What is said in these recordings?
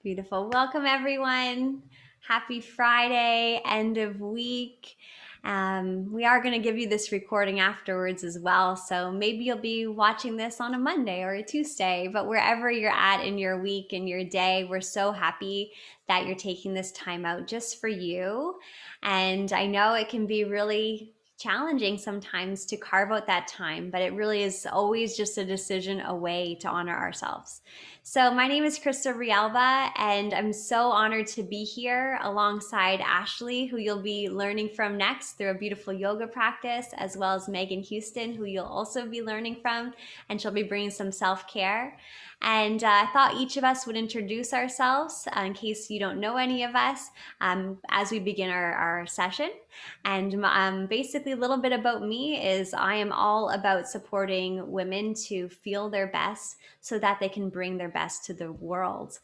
Beautiful. Welcome, everyone. Happy Friday, end of week. We are going to give you this recording afterwards as well. So maybe you'll be watching this on a Monday or a Tuesday, but wherever you're at in your week and your day, we're so happy that you're taking this time out just for you. And I know it can be really challenging sometimes to carve out that time, but it really is always just a decision away to honor ourselves. So my name is Krista Rialba, and I'm so honored to be here alongside Ashley, who you'll be learning from next through a beautiful yoga practice, as well as Megan Houston, who you'll also be learning from, and she'll be bringing some self-care. And I thought each of us would introduce ourselves in case you don't know any of us as we begin our session. And basically, a little bit about me is I am all about supporting women to feel their best so that they can bring their best to the world.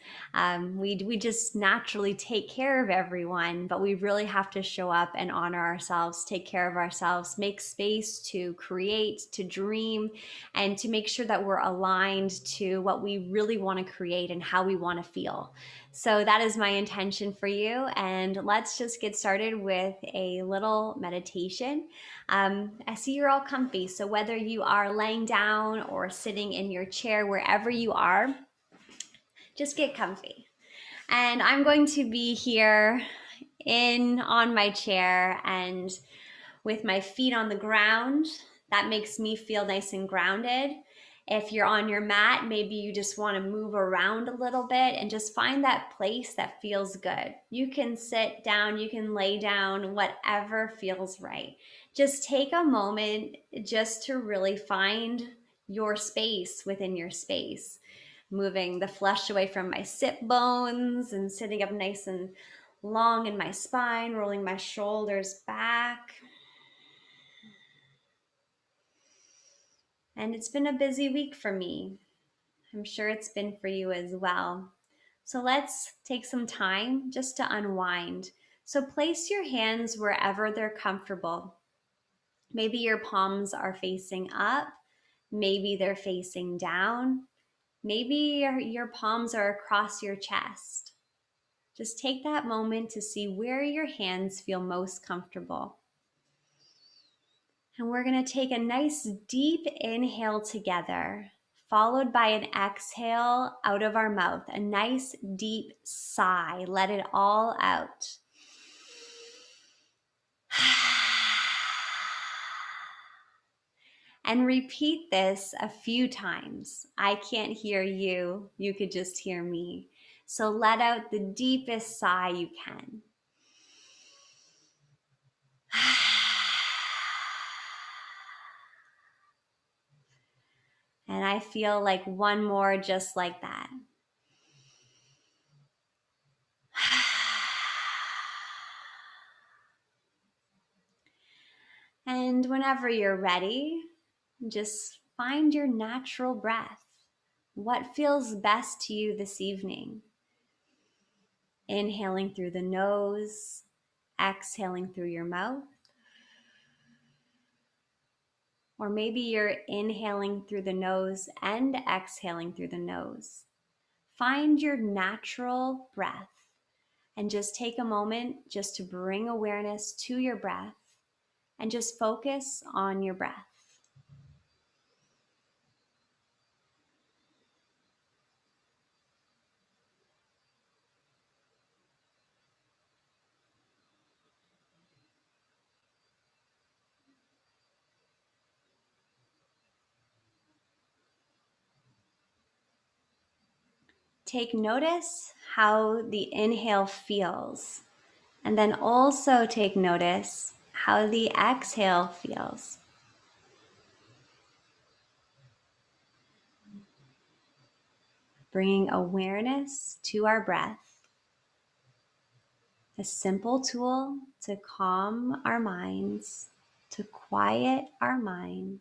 We just naturally take care of everyone, but we really have to show up and honor ourselves, take care of ourselves, make space to create, to dream, and to make sure that we're aligned to what we really want to create and how we want to feel. So that is my intention for you. And let's just get started with a little meditation. I see you're all comfy. So whether you are laying down or sitting in your chair, wherever you are, just get comfy. And I'm going to be here on my chair and with my feet on the ground. That makes me feel nice and grounded. If you're on your mat, maybe you just want to move around a little bit and just find that place that feels good. You can sit down, you can lay down, whatever feels right. Just take a moment just to really find your space within your space. Moving the flesh away from my sit bones and sitting up nice and long in my spine, rolling my shoulders back. And it's been a busy week for me. I'm sure it's been for you as well. So let's take some time just to unwind. So place your hands wherever they're comfortable. Maybe your palms are facing up. Maybe they're facing down. Maybe your palms are across your chest. Just take that moment to see where your hands feel most comfortable. And we're going to take a nice deep inhale together, followed by an exhale out of our mouth, a nice deep sigh. Let it all out. And repeat this a few times. I can't hear you. You could just hear me. So let out the deepest sigh you can. And I feel like one more just like that. And whenever you're ready, just find your natural breath. What feels best to you this evening? Inhaling through the nose, exhaling through your mouth. Or maybe you're inhaling through the nose and exhaling through the nose. Find your natural breath and just take a moment just to bring awareness to your breath and just focus on your breath. Take notice how the inhale feels, and then also take notice how the exhale feels. Bringing awareness to our breath, a simple tool to calm our minds, to quiet our minds.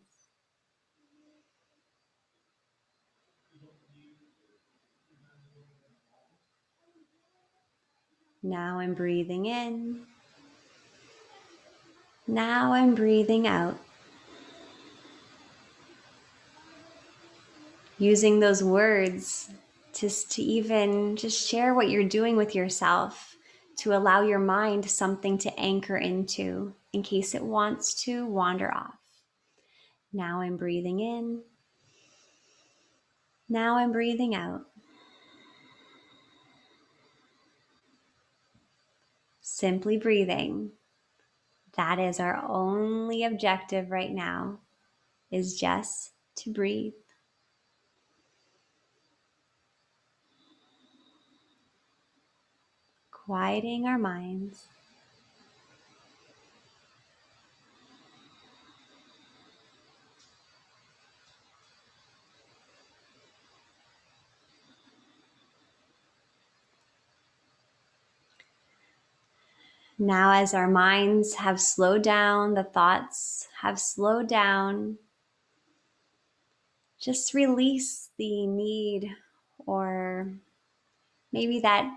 Now I'm breathing in. Now I'm breathing out. Using those words just to even just share what you're doing with yourself, to allow your mind something to anchor into in case it wants to wander off. Now I'm breathing in. Now I'm breathing out. Simply breathing. That is our only objective right now, is just to breathe. Quieting our minds. Now, as our minds have slowed down, the thoughts have slowed down, just release the need, or maybe that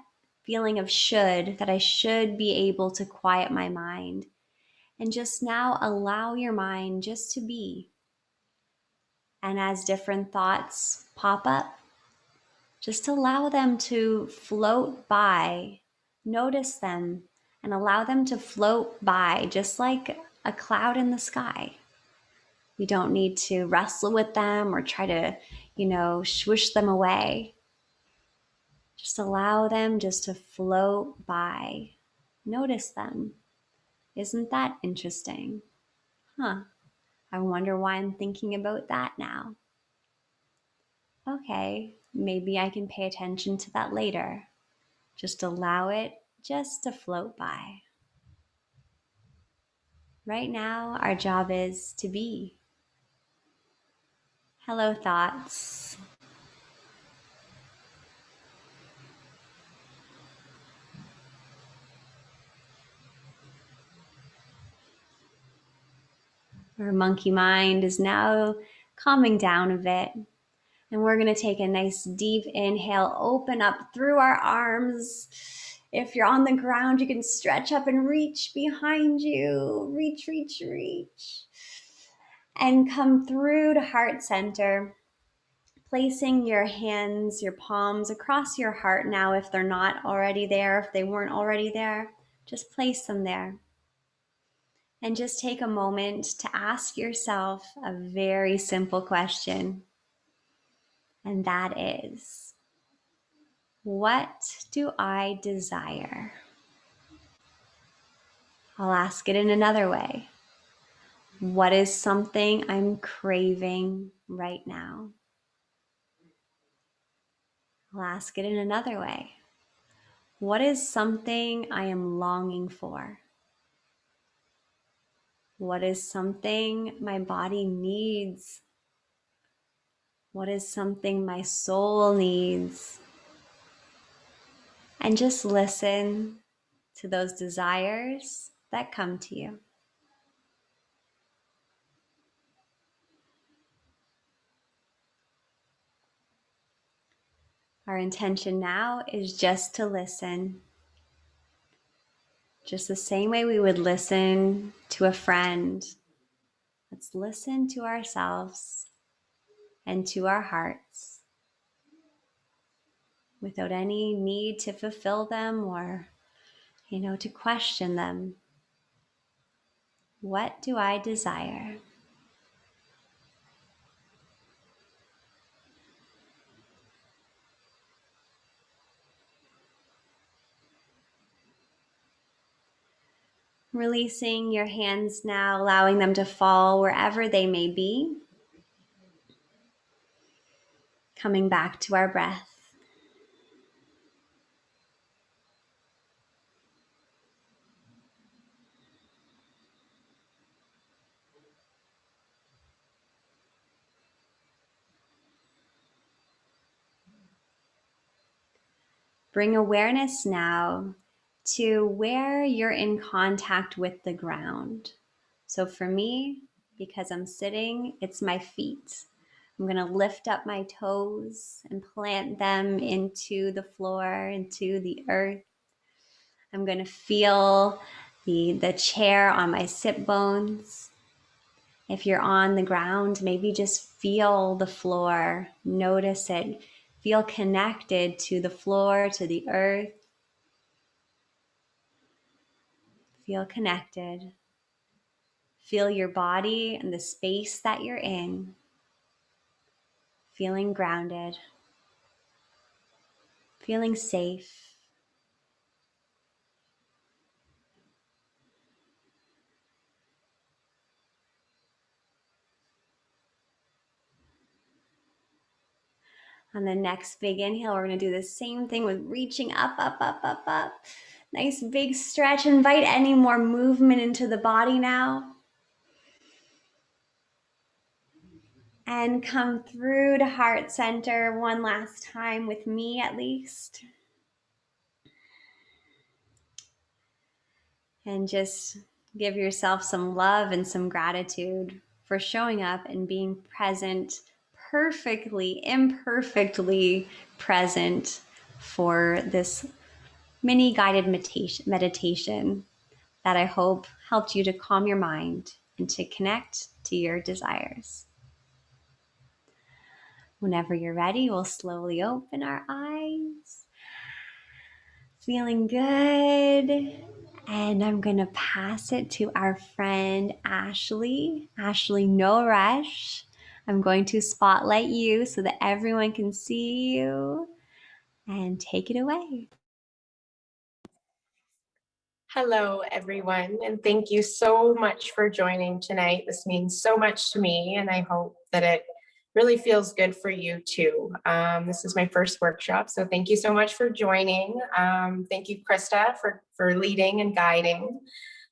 feeling of should, that I should be able to quiet my mind. And just now allow your mind just to be. And as different thoughts pop up, just allow them to float by. Notice them and allow them to float by, just like a cloud in the sky. We don't need to wrestle with them or try to, swish them away. Just allow them just to float by. Notice them. Isn't that interesting? I wonder why I'm thinking about that now. Okay, maybe I can pay attention to that later. Just allow it just to float by. Right now, our job is to be. Hello, thoughts. Our monkey mind is now calming down a bit. And we're going to take a nice deep inhale, open up through our arms. If you're on the ground, you can stretch up and reach behind you. Reach, reach, reach. And come through to heart center, placing your hands, your palms across your heart now if they're not already there, if they weren't already there, just place them there. And just take a moment to ask yourself a very simple question. And that is, what do I desire? I'll ask it in another way. What is something I'm craving right now? I'll ask it in another way. What is something I am longing for? What is something my body needs? What is something my soul needs? And just listen to those desires that come to you. Our intention now is just to listen. Just the same way we would listen to a friend. Let's listen to ourselves and to our hearts without any need to fulfill them or, to question them. What do I desire? Releasing your hands now, allowing them to fall wherever they may be. Coming back to our breath. Bring awareness now to where you're in contact with the ground. So for me, because I'm sitting, it's my feet. I'm going to lift up my toes and plant them into the floor, into the earth. I'm going to feel the chair on my sit bones. If you're on the ground, maybe just feel the floor. Notice it. Feel connected to the floor, to the earth. Feel connected. Feel your body and the space that you're in. Feeling grounded. Feeling safe. On the next big inhale, we're going to do the same thing with reaching up, up, up, up, up. Nice big stretch. Invite any more movement into the body now. And come through to heart center one last time with me at least. And just give yourself some love and some gratitude for showing up and being present, perfectly, imperfectly present for this mini guided meditation that I hope helped you to calm your mind and to connect to your desires. Whenever you're ready, we'll slowly open our eyes. Feeling good. And I'm going to pass it to our friend Ashley. Ashley, no rush. I'm going to spotlight you so that everyone can see you. And take it away. Hello, everyone, and thank you so much for joining tonight. This means so much to me, and I hope that it really feels good for you too. This is my first workshop, so thank you so much for joining. Thank you, Krista, for leading and guiding.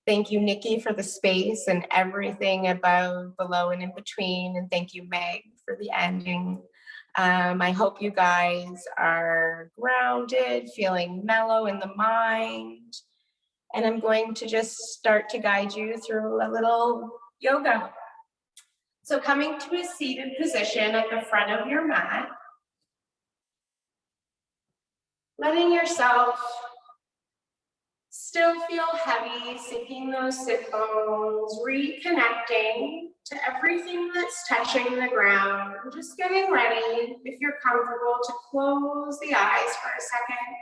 Thank you, Nikki, for the space and everything above, below, and in between. And thank you, Meg, for the ending. I hope you guys are grounded, feeling mellow in the mind. And I'm going to just start to guide you through a little yoga. So coming to a seated position at the front of your mat, letting yourself still feel heavy, sinking those sit bones, reconnecting to everything that's touching the ground. Just getting ready, if you're comfortable, to close the eyes for a second.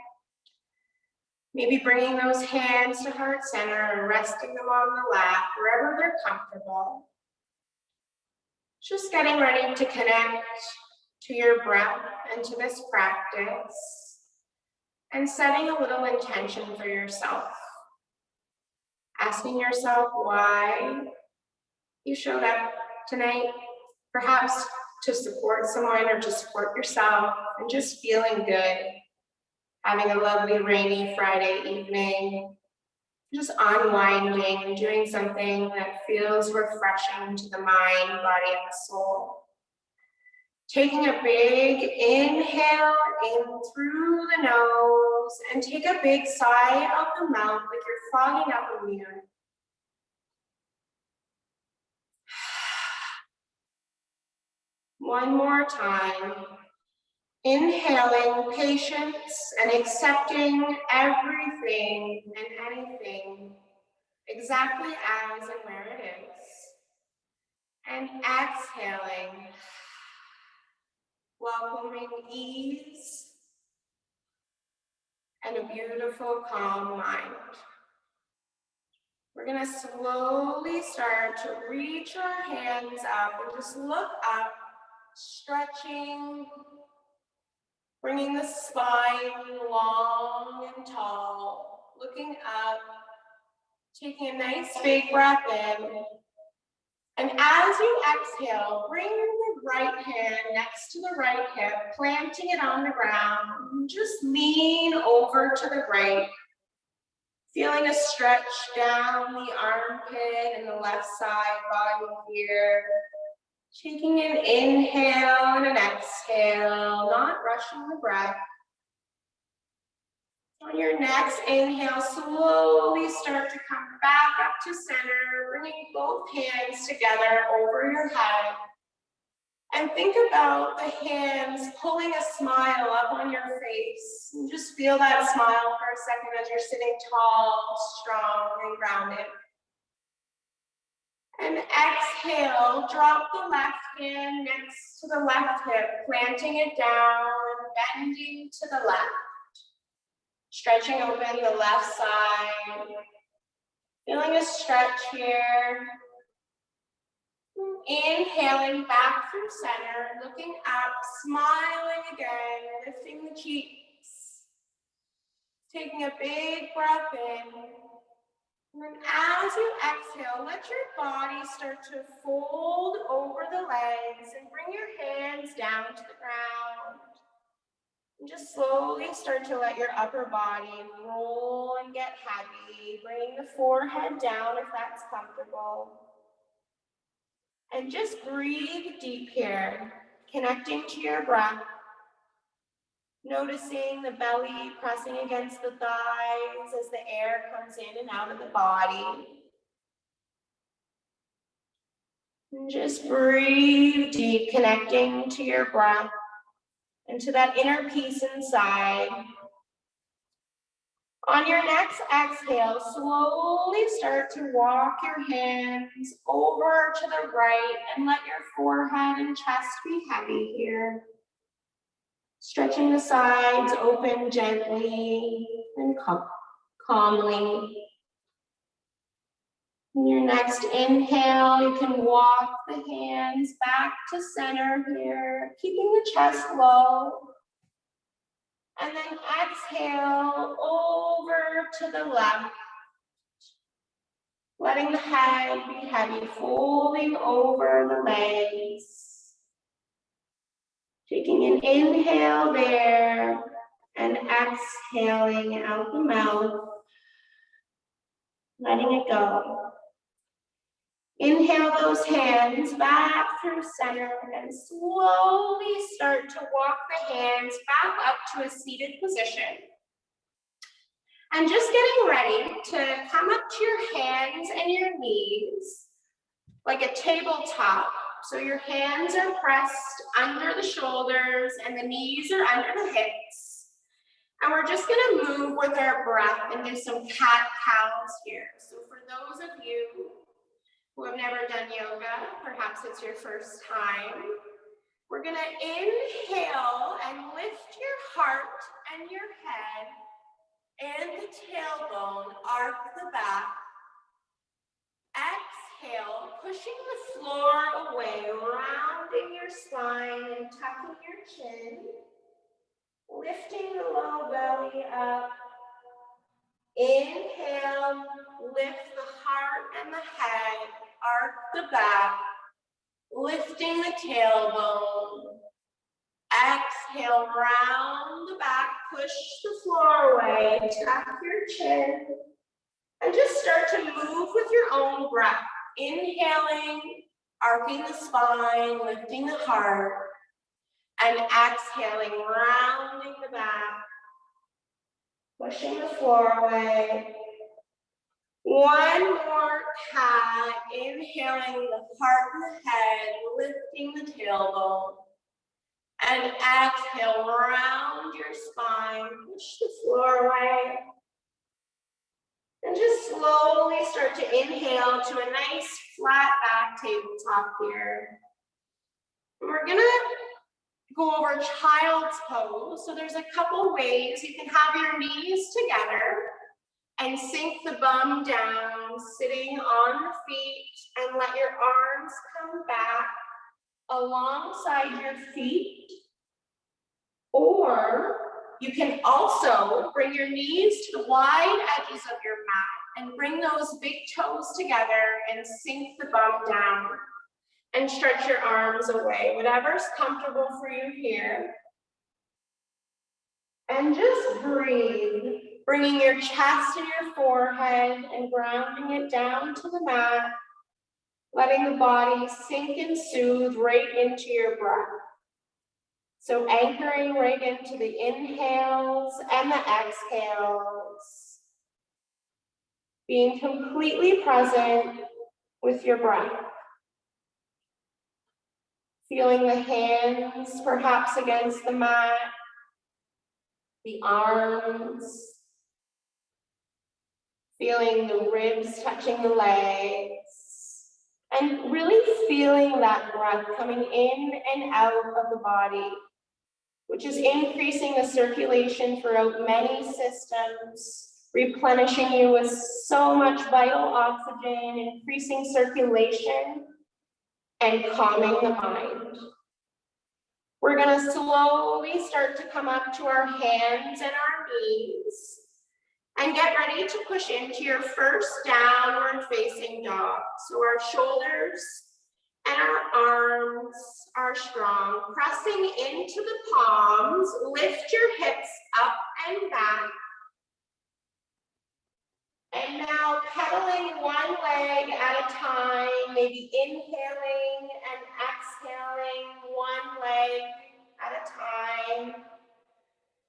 Maybe bringing those hands to heart center and resting them on the lap, wherever they're comfortable. Just getting ready to connect to your breath and to this practice, and setting a little intention for yourself. Asking yourself why you showed up tonight, perhaps to support someone or to support yourself, and just feeling good. Having a lovely rainy Friday evening, just unwinding, doing something that feels refreshing to the mind, body, and the soul. Taking a big inhale in through the nose, and take a big sigh out the mouth like you're fogging up a mirror. One more time. Inhaling patience and accepting everything and anything exactly as and where it is. And exhaling, welcoming ease and a beautiful, calm mind. We're gonna slowly start to reach our hands up and just look up, stretching, bringing the spine long and tall, looking up, taking a nice big breath in. And as you exhale, bring the right hand next to the right hip, planting it on the ground. Just lean over to the right, feeling a stretch down the armpit and the left side body here. Taking an inhale and an exhale, not rushing the breath. On your next inhale, slowly start to come back up to center, bringing both hands together over your head. And think about the hands pulling a smile up on your face. And just feel that smile for a second as you're sitting tall, strong, and grounded. And exhale, drop the left hand next to the left hip, planting it down, bending to the left. Stretching open the left side. Feeling a stretch here. Inhaling back through center, looking up, smiling again, lifting the cheeks. Taking a big breath in. And then as you exhale, let your body start to fold over the legs and bring your hands down to the ground. And just slowly start to let your upper body roll and get heavy, bringing the forehead down if that's comfortable. And just breathe deep here, connecting to your breath. Noticing the belly pressing against the thighs as the air comes in and out of the body. And just breathe deep, connecting to your breath and to that inner peace inside. On your next exhale, slowly start to walk your hands over to the right and let your forehead and chest be heavy here. Stretching the sides open gently and calmly. In your next inhale, you can walk the hands back to center here, keeping the chest low. And then exhale over to the left. Letting the head be heavy, folding over the legs. Taking an inhale there and exhaling out the mouth. Letting it go. Inhale those hands back through center and slowly start to walk the hands back up to a seated position. And just getting ready to come up to your hands and your knees like a tabletop. So your hands are pressed under the shoulders and the knees are under the hips. And we're just gonna move with our breath and do some cat-cows here. So for those of you who have never done yoga, perhaps it's your first time, we're gonna inhale and lift your heart and your head and the tailbone, arc the back. Exhale, pushing the floor away, rounding your spine and tucking your chin. Lifting the low belly up. Inhale, lift the heart and the head, arc the back, lifting the tailbone. Exhale, round the back, push the floor away, tuck your chin, and just start to move with your own breath. Inhaling, arcing the spine, lifting the heart, and exhaling, rounding the back, pushing the floor away. One more cat, inhaling the heart and the head, lifting the tailbone. And exhale, round your spine, push the floor away. And just slowly start to inhale to a nice flat back tabletop here. And we're gonna go over child's pose. So there's a couple ways you can have your knees together and sink the bum down, sitting on the feet, and let your arms come back alongside your feet. Or you can also bring your knees to the wide edges of your mat and bring those big toes together and sink the bum down and stretch your arms away, whatever's comfortable for you here. And just breathe, bringing your chest and your forehead and grounding it down to the mat, letting the body sink and soothe right into your breath. So anchoring right into the inhales and the exhales. Being completely present with your breath. Feeling the hands perhaps against the mat, the arms. Feeling the ribs touching the legs. And really feeling that breath coming in and out of the body. which is increasing the circulation throughout many systems, replenishing you with so much vital oxygen, increasing circulation, and calming the mind. We're going to slowly start to come up to our hands and our knees and get ready to push into your first downward facing dog. So our shoulders and our arms are strong, pressing into the palms. Lift your hips up and back. And now pedaling one leg at a time, maybe inhaling and exhaling one leg at a time.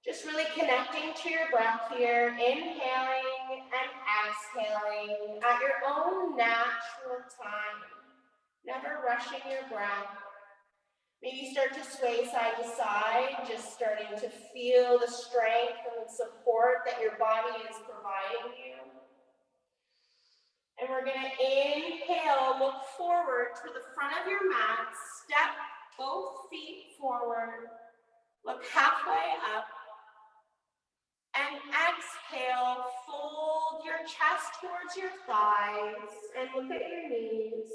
Just really connecting to your breath here, inhaling and exhaling at your own natural time. Never rushing your breath. Maybe start to sway side to side, just starting to feel the strength and the support that your body is providing you. And we're going to inhale, look forward to the front of your mat, step both feet forward, look halfway up, and exhale, fold your chest towards your thighs and look at your knees.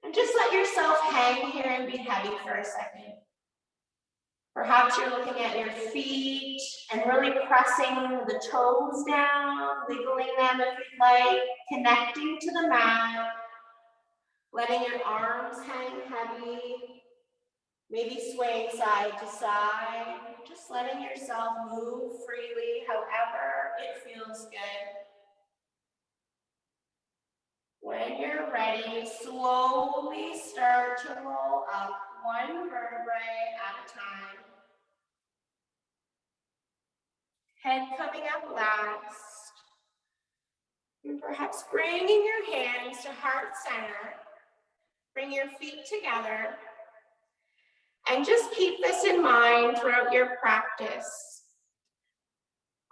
And just let yourself hang here and be heavy for a second. Perhaps you're looking at your feet and really pressing the toes down, wiggling them if you'd like, connecting to the mat, letting your arms hang heavy, maybe swaying side to side, just letting yourself move freely however it feels good. When you're ready, slowly start to roll up one vertebrae at a time. Head coming up last. And perhaps bringing your hands to heart center. Bring your feet together. And just keep this in mind throughout your practice.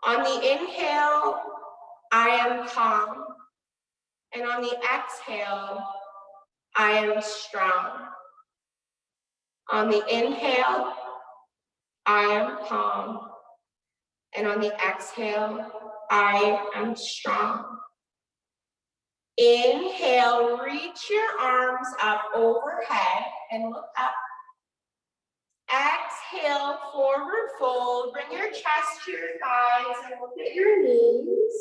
On the inhale, I am calm. And on the exhale, I am strong. On the inhale, I am calm. And on the exhale, I am strong. Inhale, reach your arms up overhead and look up. Exhale, forward fold. Bring your chest to your thighs and look at your knees.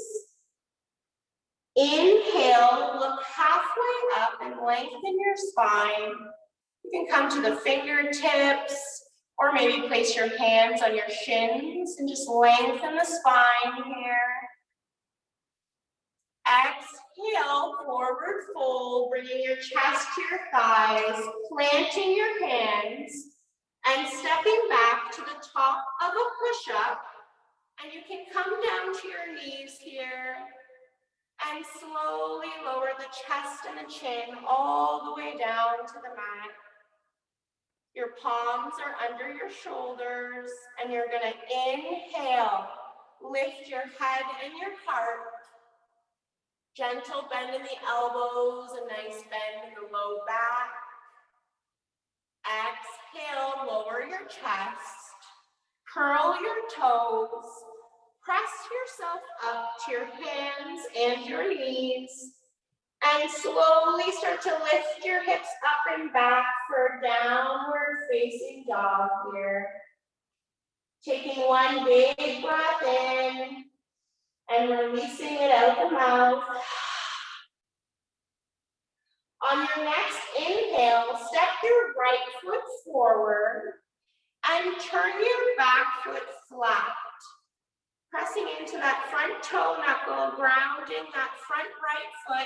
Inhale, look halfway up and lengthen your spine. You can come to the fingertips or maybe place your hands on your shins and just lengthen the spine here. Exhale, forward fold, bringing your chest to your thighs, planting your hands, and stepping back to the top of a push-up. And you can come down to your knees here and slowly lower the chest and the chin all the way down to the mat. Your palms are under your shoulders, and you're going to inhale, lift your head and your heart. Gentle bend in the elbows, a nice bend in the low back. Exhale, lower your chest, curl your toes, press yourself up to your hands and your knees, and slowly start to lift your hips up and back for a downward facing dog here. Taking one big breath in and releasing it out the mouth. On your next inhale, step your right foot forward and turn your back foot flat. Pressing into that front toe knuckle, grounding that front right foot.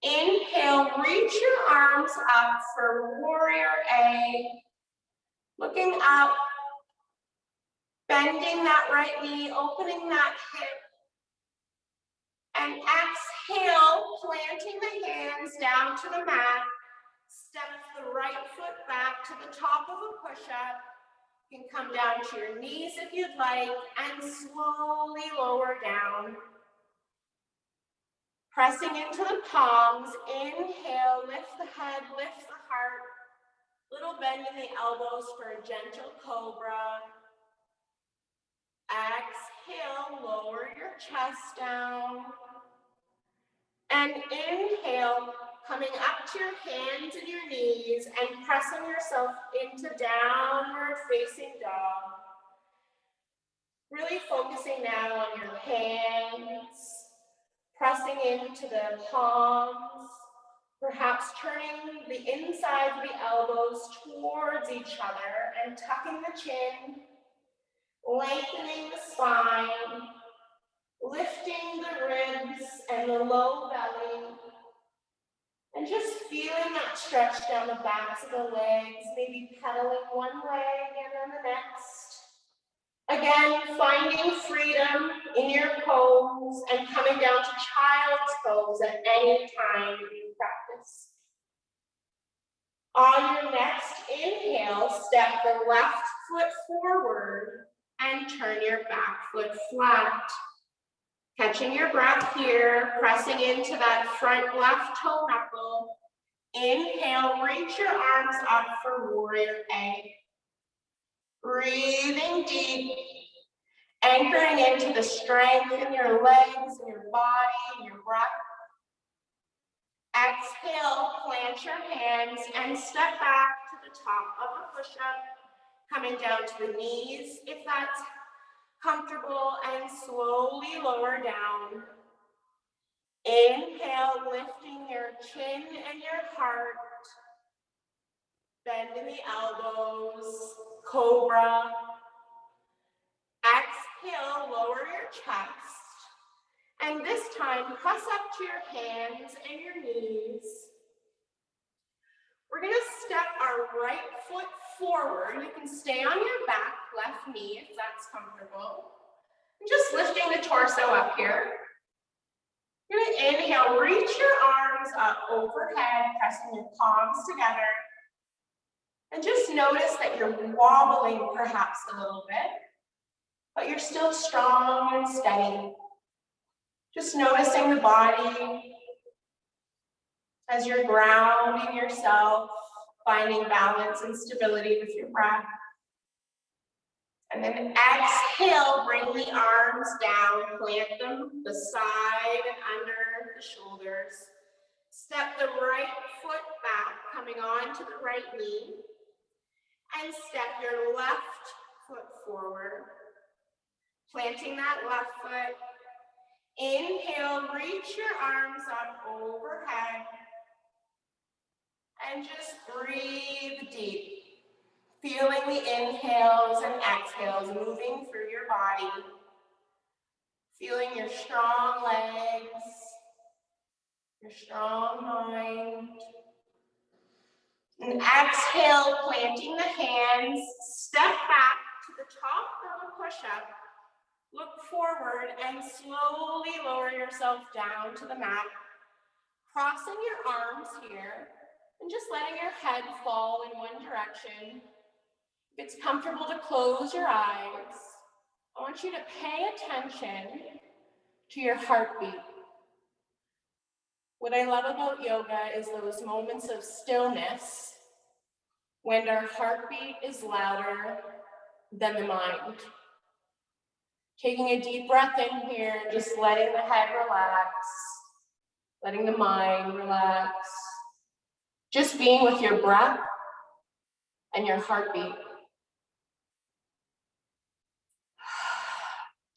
Inhale, reach your arms up for warrior A. Looking up, bending that right knee, opening that hip. And exhale, planting the hands down to the mat. Step the right foot back to the top of a push-up. You can come down to your knees if you'd like, and slowly lower down. Pressing into the palms, inhale, lift the head, lift the heart. Little bend in the elbows for a gentle cobra. Exhale, lower your chest down. And inhale, coming up to your hands and your knees and pressing yourself into downward facing dog. Really focusing now on your hands, pressing into the palms, perhaps turning the inside of the elbows towards each other and tucking the chin, lengthening the spine, lifting the ribs and the low belly, and just feeling that stretch down the backs of the legs, maybe pedaling one leg and then the next. Again, finding freedom in your pose and coming down to child's pose at any time you practice. On your next inhale, step the left foot forward and turn your back foot flat. Catching your breath here, pressing into that front left toe knuckle. Inhale, reach your arms up for warrior A. Breathing deep, anchoring into the strength in your legs, in your body, in your breath. Exhale, plant your hands and step back to the top of a push-up, coming down to the knees if that's comfortable, and slowly lower down. Inhale, lifting your chin and your heart. Bend in the elbows, cobra. Exhale, lower your chest. And this time, press up to your hands and your knees. We're gonna step our right foot forward. You can stay on your back, left knee, if that's comfortable. And just lifting the torso up here. You're gonna inhale, reach your arms up overhead, pressing your palms together. And just notice that you're wobbling perhaps a little bit, but you're still strong and steady. Just noticing the body as you're grounding yourself, finding balance and stability with your breath. And then exhale, bring the arms down, plant them beside and under the shoulders. Step the right foot back, coming on to the right knee. And step your left foot forward, planting that left foot. Inhale, reach your arms up overhead. And just breathe deep. Feeling the inhales and exhales moving through your body. Feeling your strong legs, your strong mind. And exhale, planting the hands, step back to the top of a push-up. Look forward and slowly lower yourself down to the mat. Crossing your arms here and just letting your head fall in one direction. If it's comfortable to close your eyes, I want you to pay attention to your heartbeat. What I love about yoga is those moments of stillness when our heartbeat is louder than the mind. Taking a deep breath in here, just letting the head relax, letting the mind relax. Just being with your breath and your heartbeat.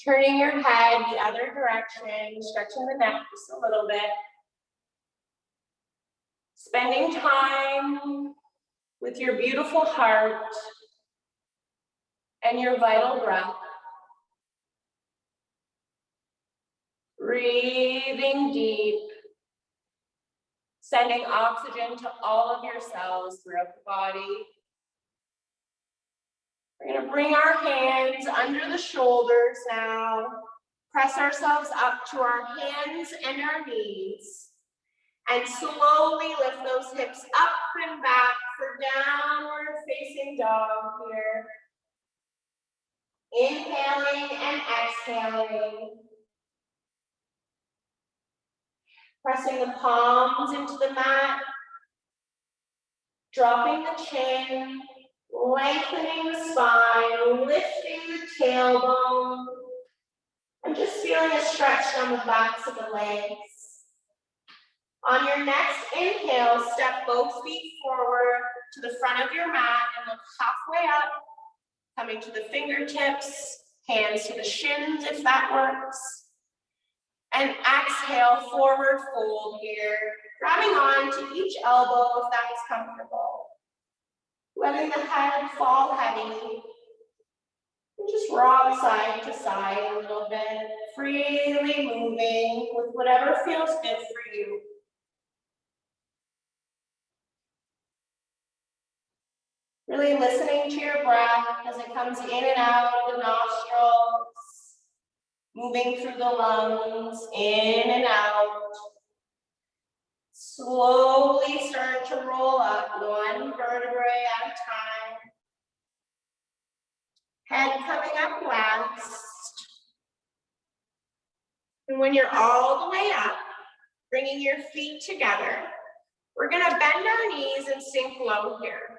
Turning your head the other direction, stretching the neck just a little bit. Spending time with your beautiful heart and your vital breath. Breathing deep, sending oxygen to all of your cells throughout the body. We're going to bring our hands under the shoulders now. Press ourselves up to our hands and our knees. And slowly lift those hips up and back for downward facing dog here. Inhaling and exhaling. Pressing the palms into the mat. Dropping the chin, lengthening the spine, lifting the tailbone, and just feeling a stretch down the backs of the legs. On your next inhale, step both feet forward to the front of your mat and look halfway up, coming to the fingertips, hands to the shins if that works. And exhale, forward fold here, grabbing on to each elbow if that is comfortable. Letting the head fall heavy. And just rock side to side a little bit, freely moving with whatever feels good for you. Really listening to your breath as it comes in and out of the nostrils, moving through the lungs, in and out. Slowly start to roll up one vertebrae at a time. Head coming up last. And when you're all the way up, bringing your feet together, we're gonna bend our knees and sink low here.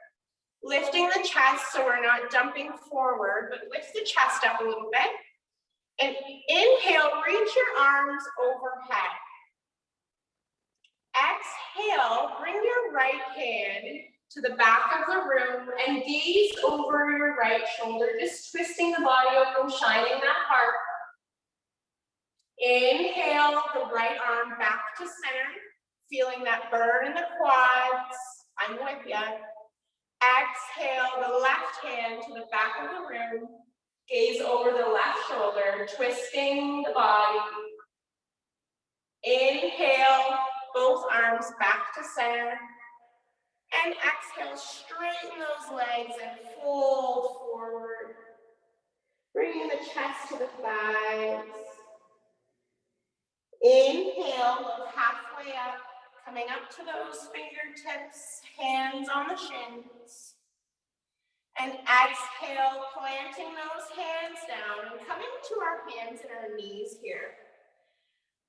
Lifting the chest so we're not jumping forward, but lift the chest up a little bit. And inhale, reach your arms overhead. Exhale, bring your right hand to the back of the room and gaze over your right shoulder, just twisting the body open, shining that heart. Inhale, the right arm back to center, feeling that burn in the quads. I'm with you. Exhale, the left hand to the back of the room, gaze over the left shoulder, twisting the body. Inhale, both arms back to center. And exhale, straighten those legs and fold forward. Bringing the chest to the thighs. Inhale, look halfway up, coming up to those fingertips, hands on the shins. And exhale, planting those hands down and coming to our hands and our knees here.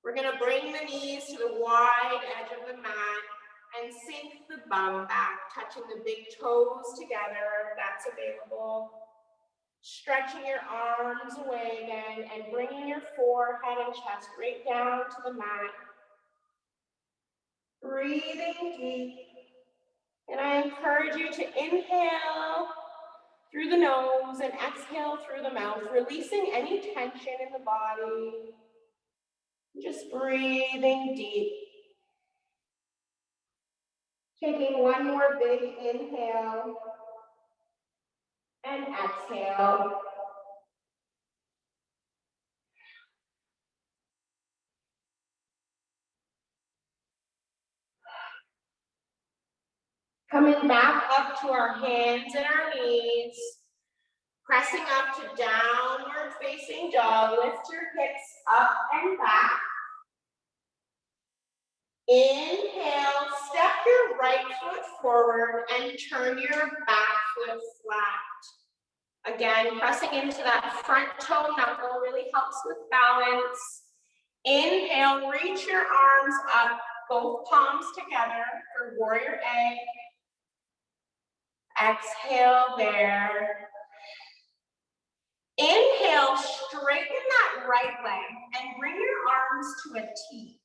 We're gonna bring the knees to the wide edge of the mat and sink the bum back, touching the big toes together if that's available. Stretching your arms away again and bringing your forehead and chest right down to the mat. Breathing deep. And I encourage you to inhale through the nose and exhale through the mouth, releasing any tension in the body. Just breathing deep. Taking one more big inhale and exhale. Coming back up to our hands and our knees. Pressing up to downward facing dog. Lift your hips up and back. Inhale, step your right foot forward and turn your back foot flat. Again, pressing into that front toe knuckle really helps with balance. Inhale, reach your arms up, both palms together for warrior egg. Exhale there. Inhale, straighten that right leg and bring your arms to a T.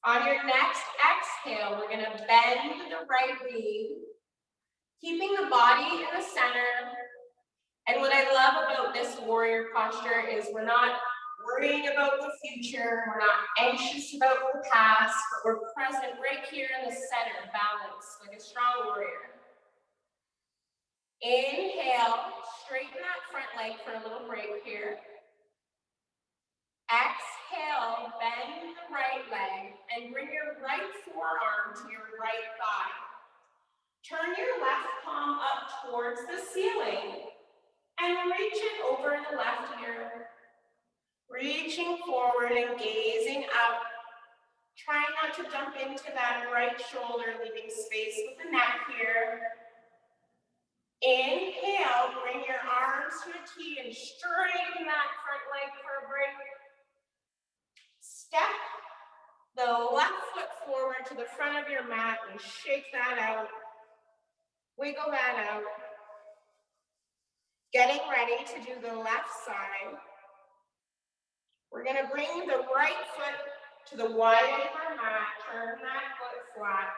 On your next exhale, we're gonna bend the right knee, keeping the body in the center. And what I love about this warrior posture is we're not worrying about the future, we're not anxious about the past, but we're present right here in the center, balanced like a strong warrior. Inhale, straighten that front leg for a little break here. Exhale, bend the right leg and bring your right forearm to your right thigh. Turn your left palm up towards the ceiling and reach it over the left ear. Reaching forward and gazing up. Trying not to jump into that right shoulder, leaving space with the neck here. Inhale, bring your arms to a T and straighten that front leg for a break. Step the left foot forward to the front of your mat and shake that out. Wiggle that out. Getting ready to do the left side. We're going to bring the right foot to the wide of our mat. Turn that foot flat.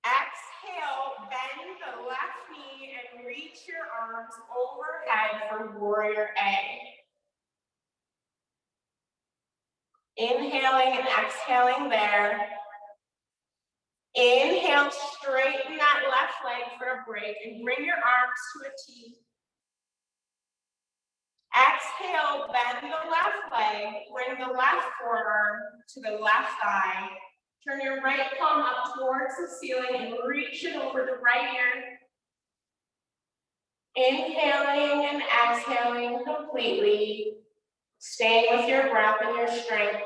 Exhale, bend the left knee and reach your arms overhead for warrior A. Inhaling and exhaling there. Inhale, straighten that left leg for a break and bring your arms to a T. Exhale, bend the left leg, bring the left forearm to the left thigh. Turn your right palm up towards the ceiling and reach it over the right ear. Inhaling and exhaling completely, staying with your breath and your strength.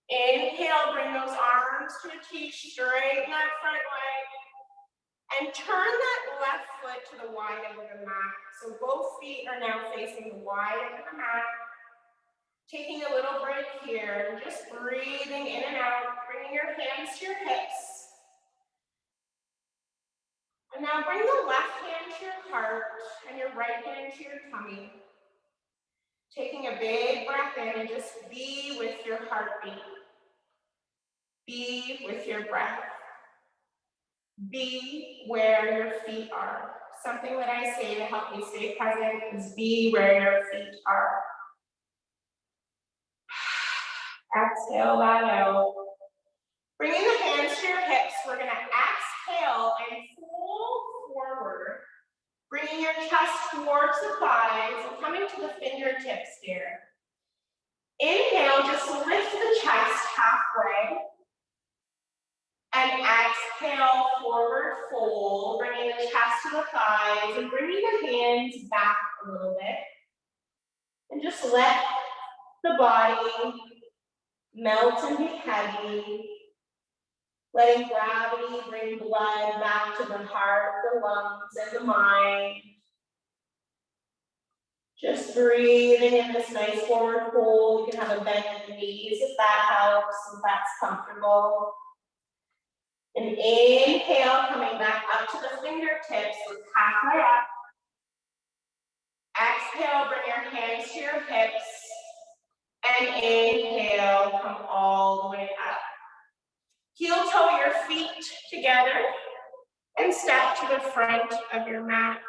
Inhale, bring those arms to a T, straighten that front leg, and turn that left foot to the wide of the mat. So both feet are now facing the wide of the mat. Taking a little break here, just breathing in and out, bringing your hands to your hips. And now bring the left hand to your heart and your right hand to your tummy. Taking a big breath in and just be with your heartbeat. Be with your breath. Be where your feet are. Something that I say to help me stay present is be where your feet are. Exhale that out. Bringing the hands to your hips, we're going to exhale and fold forward. Bringing your chest towards the thighs and coming to the fingertips here. Inhale, just lift the chest halfway. And exhale, forward fold, bringing the chest to the thighs and bringing the hands back a little bit. And just let the body melt and be heavy. Letting gravity bring blood back to the heart, the lungs, and the mind. Just breathing in this nice forward fold. You can have a bend in the knees if that helps, if that's comfortable. And inhale, coming back up to the fingertips, look halfway up. Exhale, bring your hands to your hips. And inhale, come all the way up. Heel toe your feet together and step to the front of your mat.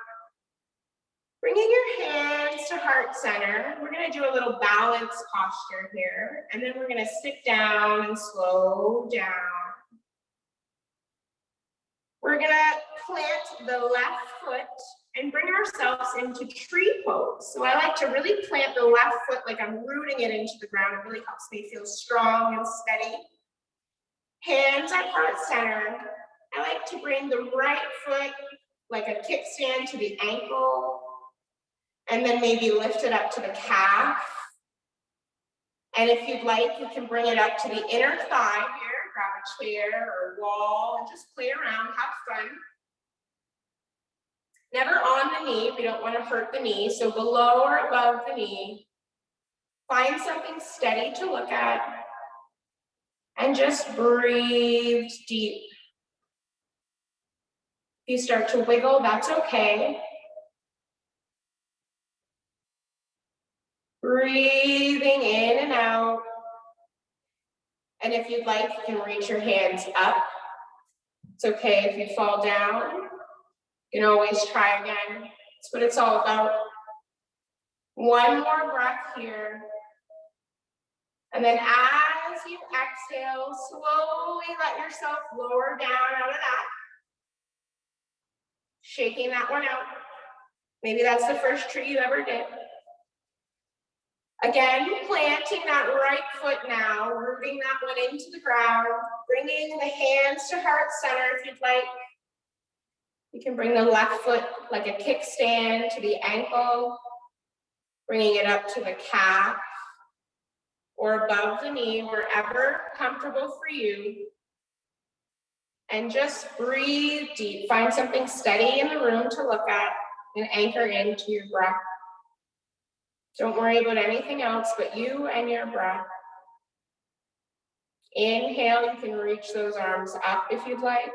Bringing your hands to heart center. We're going to do a little balance posture here, and then we're going to sit down and slow down. We're going to plant the left foot and bring ourselves into tree pose. So I like to really plant the left foot like I'm rooting it into the ground. It really helps me feel strong and steady. Hands at heart center. I like to bring the right foot like a kickstand to the ankle, and then maybe lift it up to the calf. And if you'd like, you can bring it up to the inner thigh here. Grab a chair or wall and just play around, have fun. Never on the knee, we don't want to hurt the knee, so below or above the knee. Find something steady to look at and just breathe deep. If you start to wiggle, that's okay. Breathing in and out. And if you'd like, you can reach your hands up. It's okay if you fall down. You can always try again. That's what it's all about. One more breath here. And then as you exhale, slowly let yourself lower down out of that. Shaking that one out. Maybe that's the first tree you ever did. Again, planting that right foot now, rooting that one into the ground, bringing the hands to heart center if you'd like. You can bring the left foot like a kickstand to the ankle, bringing it up to the calf or above the knee, wherever comfortable for you. And just breathe deep. Find something steady in the room to look at and anchor into your breath. Don't worry about anything else but you and your breath. Inhale, you can reach those arms up if you'd like.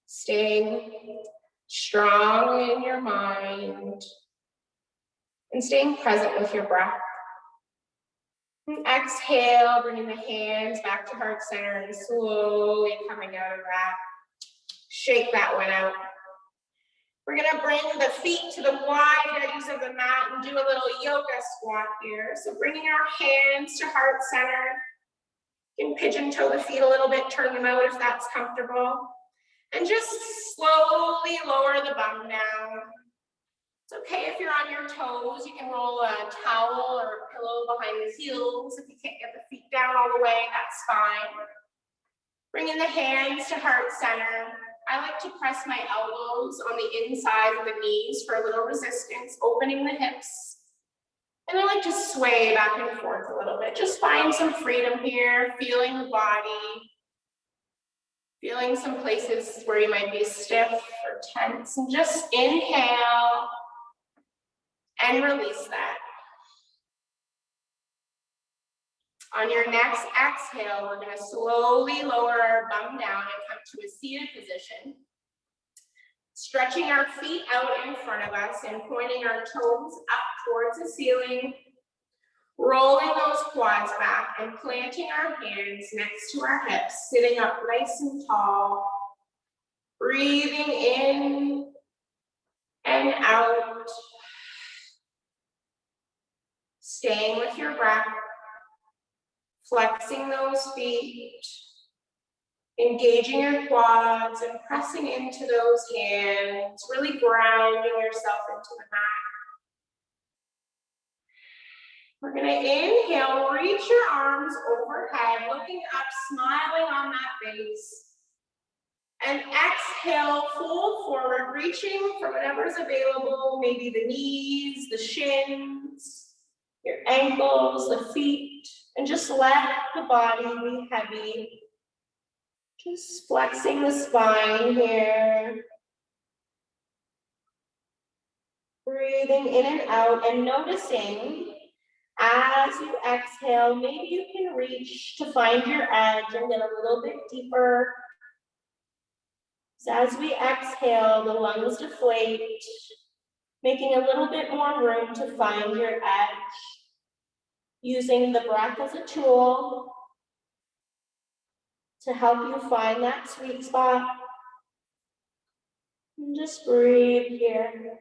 Staying strong in your mind and staying present with your breath. And exhale, bringing the hands back to heart center and slowly coming out of that. Shake that one out. We're gonna bring the feet to the wide edges of the mat and do a little yoga squat here. So bringing our hands to heart center. You can pigeon toe the feet a little bit, turn them out if that's comfortable. And just slowly lower the bum down. It's okay if you're on your toes. You can roll a towel or a pillow behind the heels. If you can't get the feet down all the way, that's fine. Bringing the hands to heart center. I like to press my elbows on the inside of the knees for a little resistance, opening the hips. And I like to sway back and forth a little bit. Just find some freedom here, feeling the body, feeling some places where you might be stiff or tense. And just inhale and release that. On your next exhale, we're going to slowly lower our bum down and come to a seated position. Stretching our feet out in front of us and pointing our toes up towards the ceiling. Rolling those quads back and planting our hands next to our hips, sitting up nice and tall. Breathing in and out. Staying with your breath. Flexing those feet. Engaging your quads and pressing into those hands. Really grounding yourself into the mat. We're going to inhale, reach your arms overhead, looking up, smiling on that base. And exhale, fold forward, reaching for whatever's available, maybe the knees, the shins, your ankles, the feet, and just let the body be heavy. Just flexing the spine here. Breathing in and out and noticing as you exhale, maybe you can reach to find your edge and get a little bit deeper. So as we exhale, the lungs deflate, making a little bit more room to find your edge. Using the breath as a tool to help you find that sweet spot. And just breathe here.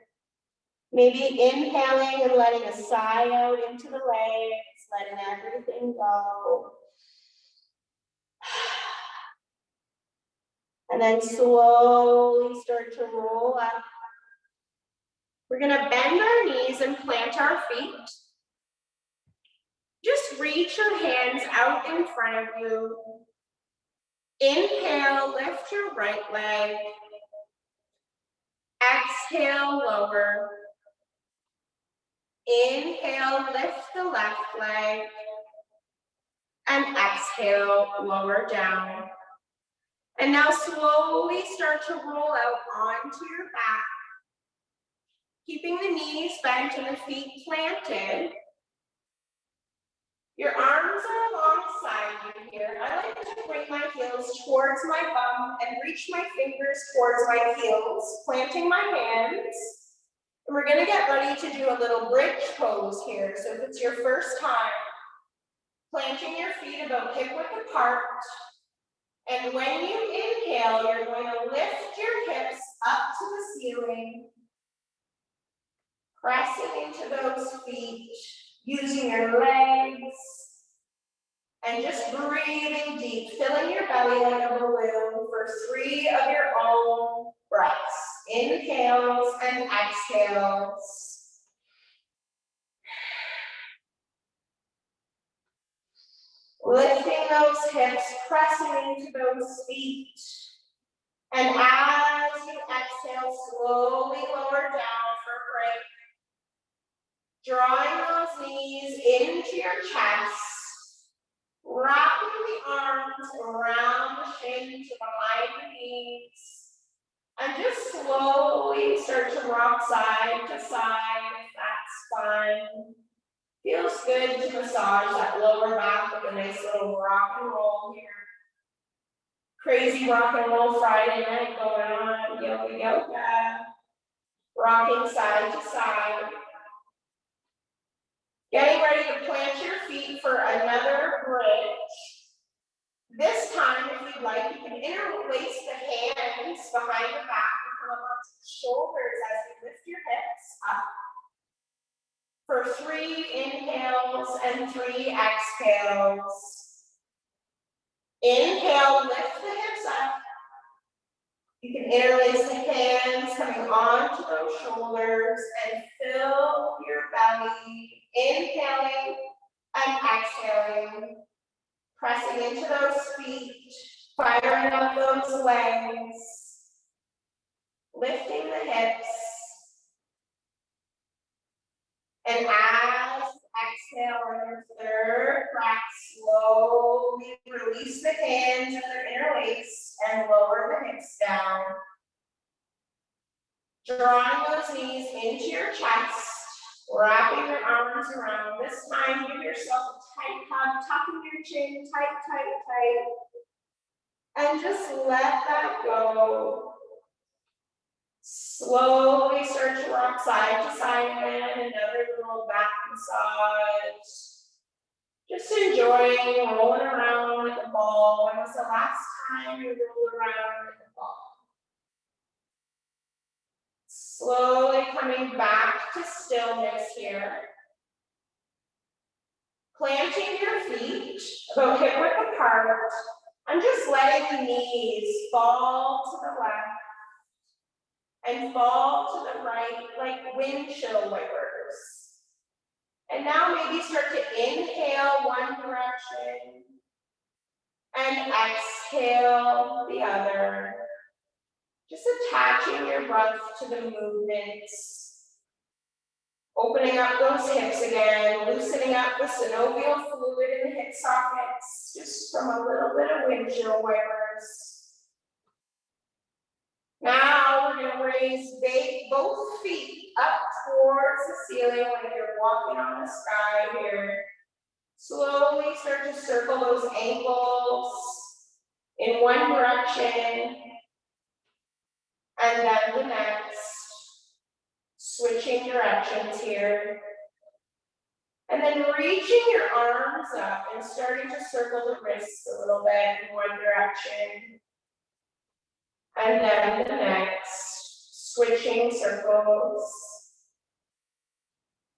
Maybe inhaling and letting a sigh out into the legs, letting everything go. And then slowly start to roll up. We're gonna bend our knees and plant our feet. Just reach your hands out in front of you. Inhale, lift your right leg. Exhale, lower. Inhale, lift the left leg. And exhale, lower down. And now slowly start to roll out onto your back. Keeping the knees bent and the feet planted. Your arms are alongside you here. I like to bring my heels towards my bum and reach my fingers towards my heels, planting my hands. And we're gonna get ready to do a little bridge pose here. So if it's your first time, planting your feet about hip width apart. And when you inhale, you're going to lift your hips up to the ceiling. Pressing into those feet, using your legs. And just breathing deep, filling your belly like a balloon for 3 of your own breaths. Inhales and exhales. Lifting those hips, pressing into those feet. And as you exhale, slowly lower down for a break. Drawing those knees into your chest. Wrapping the arms around the shins behind the knees. And just slowly start to rock side to side if that's fine. Feels good to massage that lower back with a nice little rock and roll here. Crazy rock and roll Friday night going on, yoga. Rocking side to side. Getting ready to plant your feet for another bridge. This time, if you'd like, you can interlace the hands behind the back and come up onto the shoulders as you lift your hips up. For 3 inhales and 3 exhales. Inhale, lift the hips up. You can interlace the hands coming onto those shoulders and fill your belly. Inhaling and exhaling. Pressing into those feet, firing up those legs. Lifting the hips. And as exhale on your third breath, slowly release the hands as they're interlaced and lower the hips down. Drawing those knees into your chest, wrapping your arms around. This time, give yourself a tight hug, tucking your chin tight. And just let that go. Slowly start to rock side to side again, another little back massage. Just enjoying rolling around with the ball. When was the last time you rolled around with the ball? Slowly coming back to stillness here. Planting your feet about hip width apart and just letting the knees fall to the left and fall to the right like windshield wipers. And now maybe start to inhale one direction and exhale the other. Just attaching your breath to the movements. Opening up those hips again, loosening up the synovial fluid in the hip sockets, just from a little bit of windshield wipers. Now we're going to raise both feet up towards the ceiling like you're walking on the sky here. Slowly start to circle those ankles in one direction and then the next. Switching directions here. And then reaching your arms up and starting to circle the wrists a little bit in one direction. And then the next. Switching circles.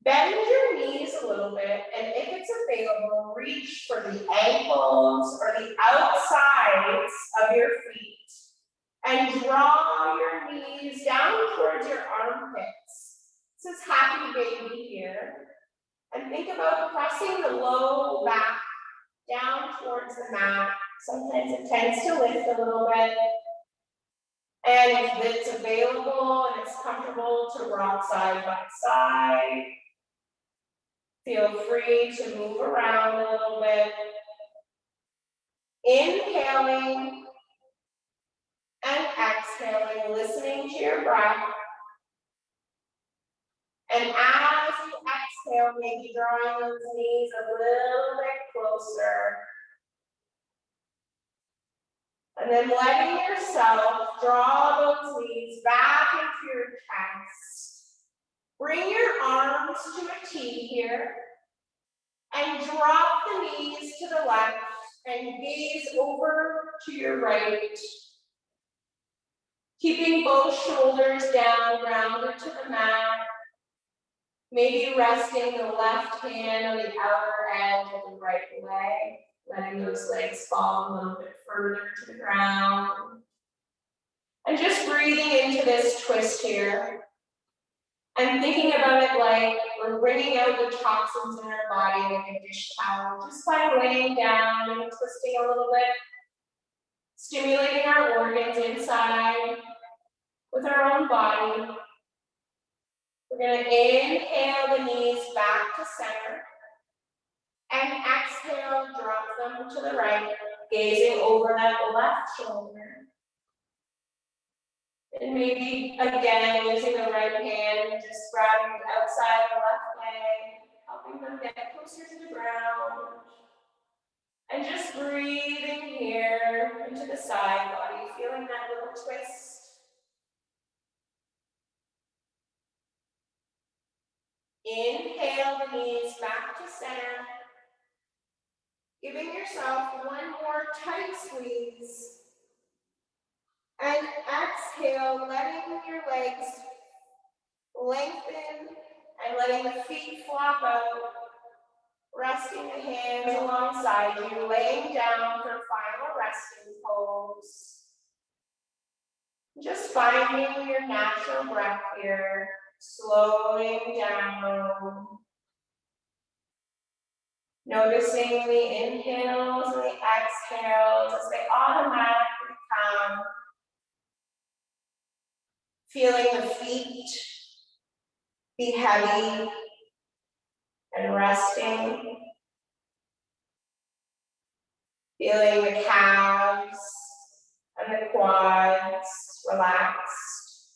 Bend your knees a little bit, and if it's available, reach for the ankles or the outsides of your feet. And draw your knees down towards your armpits. This is happy baby here. And think about pressing the low back down towards the mat. Sometimes it tends to lift a little bit. And if it's available and it's comfortable to rock side by side, feel free to move around a little bit. Inhaling and exhaling, listening to your breath. And as you exhale, maybe drawing those knees a little bit closer. And then letting yourself draw those knees back into your chest. Bring your arms to a T here. And drop the knees to the left and gaze over to your right. Keeping both shoulders down, grounded to the mat. Maybe resting the left hand on the outer edge of the right leg, letting those legs fall a little bit further to the ground. And just breathing into this twist here. And thinking about it like we're bringing out the toxins in our body like a dish towel, just by laying down and twisting a little bit, stimulating our organs inside with our own body. We're going to inhale the knees back to center and exhale, drop them to the right, gazing over that left shoulder. And maybe again using the right hand, just grabbing the outside of the left leg, helping them get closer to the ground. And just breathing here into the side body, feeling that little twist. Inhale the knees back to center. Giving yourself one more tight squeeze. And exhale, letting your legs lengthen and letting the feet flop out. Resting the hands alongside you, laying down for final resting pose. Just finding your natural breath here, slowing down. Noticing the inhales and the exhales as they automatically come. Feeling the feet be heavy and resting. Feeling the calves and the quads relaxed.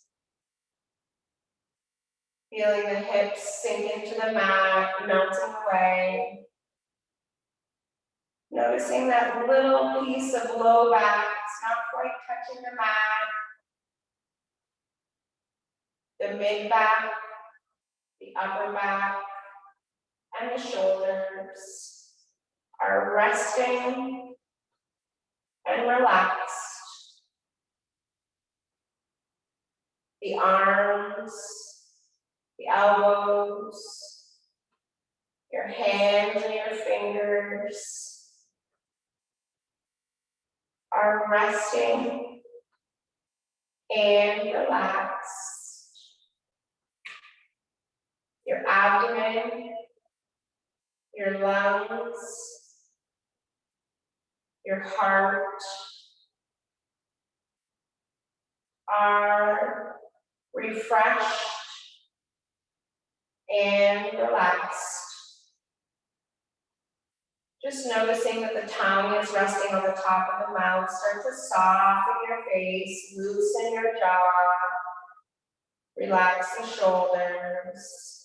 Feeling the hips sink into the mat, melting away. Noticing that little piece of low back, it's not quite touching the mat. The mid back, the upper back, and the shoulders are resting and relaxed. The arms, the elbows, your hands and your fingers are resting and relaxed. Your abdomen, your lungs, your heart are refreshed and relaxed. Just noticing that the tongue is resting on the top of the mouth. Start to soften your face, loosen your jaw, relax the shoulders.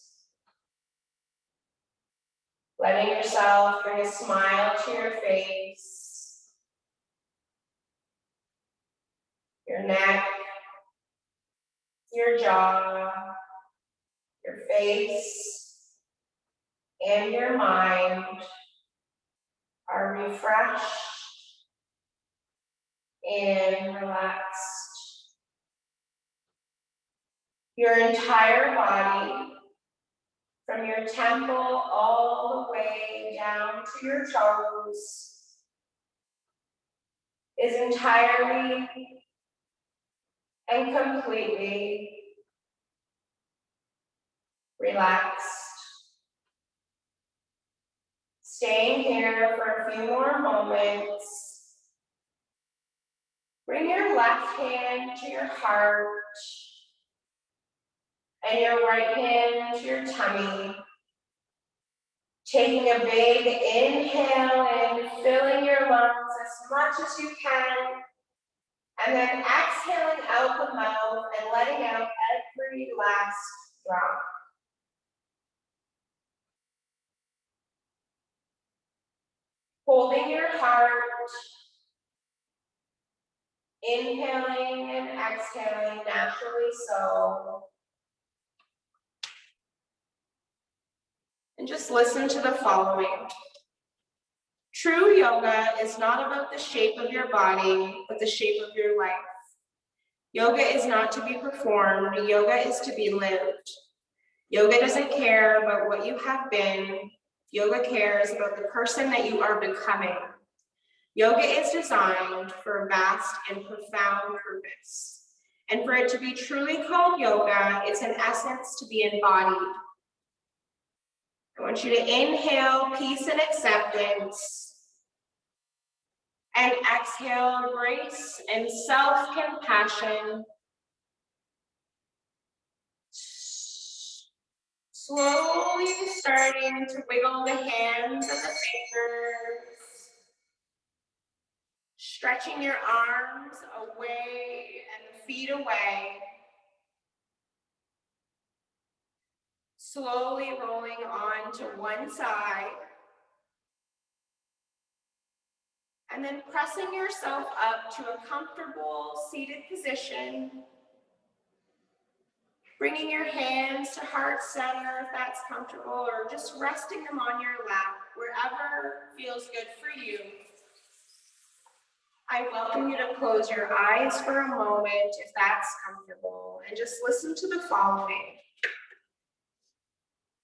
Letting yourself bring a smile to your face, your neck, your jaw, your face, and your mind are refreshed and relaxed. Your entire body, from your temple all the way down to your toes, is entirely and completely relaxed. Staying here for a few more moments. Bring your left hand to your heart and your right hand to your tummy. Taking a big inhale and filling your lungs as much as you can. And then exhaling out the mouth and letting out every last drop. Holding your heart, inhaling and exhaling naturally so. And just listen to the following. True yoga is not about the shape of your body, but the shape of your life. Yoga is not to be performed, yoga is to be lived. Yoga doesn't care about what you have been, yoga cares about the person that you are becoming. Yoga is designed for a vast and profound purpose. And for it to be truly called yoga, it's in essence to be embodied. I want you to inhale peace and acceptance. And exhale grace and self-compassion. Slowly starting to wiggle the hands and the fingers. Stretching your arms away and the feet away. slowly rolling on to one side. And then pressing yourself up to a comfortable seated position. Bringing your hands to heart center if that's comfortable, or just resting them on your lap, wherever feels good for you. I welcome you to close your eyes for a moment if that's comfortable, and just listen to the following.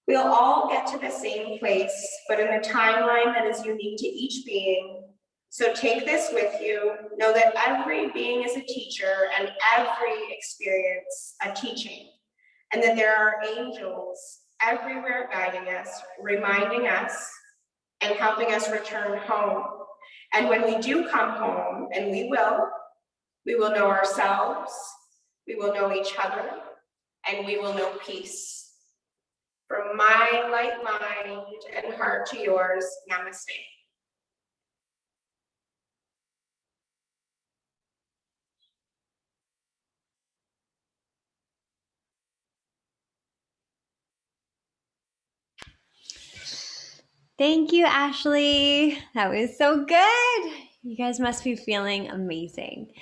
We'll all get to the same place, but in a timeline that is unique to each being. So take this with you. Know that every being is a teacher and every experience a teaching. And that there are angels everywhere guiding us, reminding us, and helping us return home. And when we do come home, and we will know ourselves, we will know each other, and we will know peace. From my light mind and heart to yours, namaste. Thank you, Ashley. That was so good. You guys must be feeling amazing.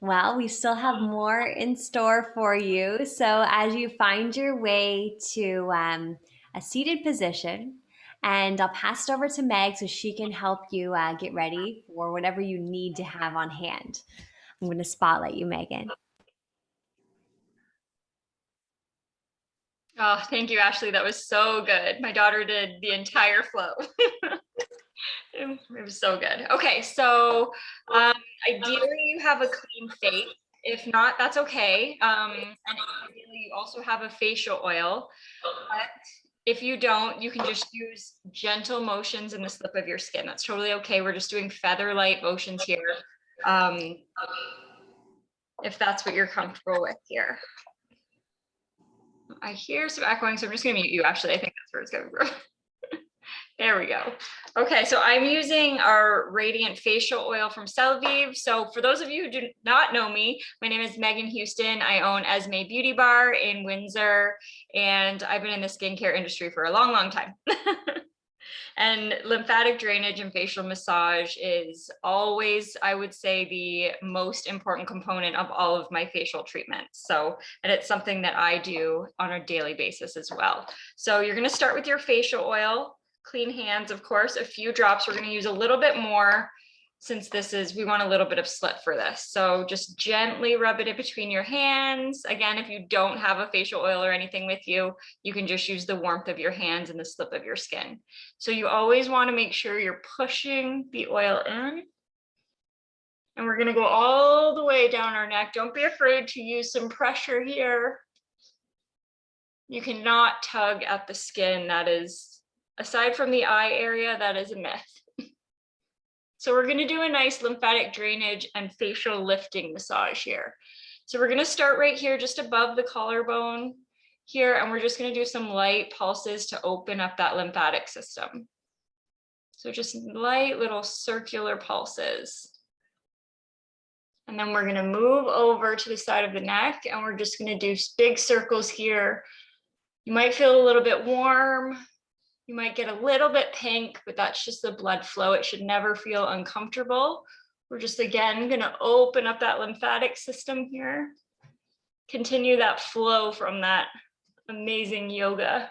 Well, we still have more in store for you. So, as you find your way to a seated position, and I'll pass it over to Meg so she can help you get ready for whatever you need to have on hand. I'm going to spotlight you, Megan. Oh, thank you, Ashley. That was so good. My daughter did the entire flow. It was so good. Okay, so ideally you have a clean face. If not, that's okay. And ideally you also have a facial oil. But if you don't, you can just use gentle motions in the slip of your skin. That's totally okay. We're just doing feather light motions here. If that's what you're comfortable with here. I hear some echoing, so I'm just gonna mute you. Actually, I think that's where it's coming from. There we go. Okay, so I'm using our Radiant Facial Oil from Selvive. So for those of you who do not know me, my name is Megan Houston. I own Esme Beauty Bar in Windsor, and I've been in the skincare industry for a long, long time. And lymphatic drainage and facial massage is always, I would say, the most important component of all of my facial treatments. So, and it's something that I do on a daily basis as well. So you're going to start with your facial oil, clean hands, of course, a few drops. We're going to use a little bit more since we want a little bit of slip for this. So just gently rub it in between your hands. Again, if you don't have a facial oil or anything with you, you can just use the warmth of your hands and the slip of your skin. So you always want to make sure you're pushing the oil in. And we're going to go all the way down our neck. Don't be afraid to use some pressure here. You cannot tug at the skin. That is, aside from the eye area, that is a myth. So we're going to do a nice lymphatic drainage and facial lifting massage here. So we're going to start right here, just above the collarbone here, and we're just going to do some light pulses to open up that lymphatic system. So just light little circular pulses. And then we're going to move over to the side of the neck, and we're just going to do big circles here. You might feel a little bit warm. You might get a little bit pink, but that's just the blood flow. It should never feel uncomfortable. We're just, again, going to open up that lymphatic system here. Continue that flow from that amazing yoga.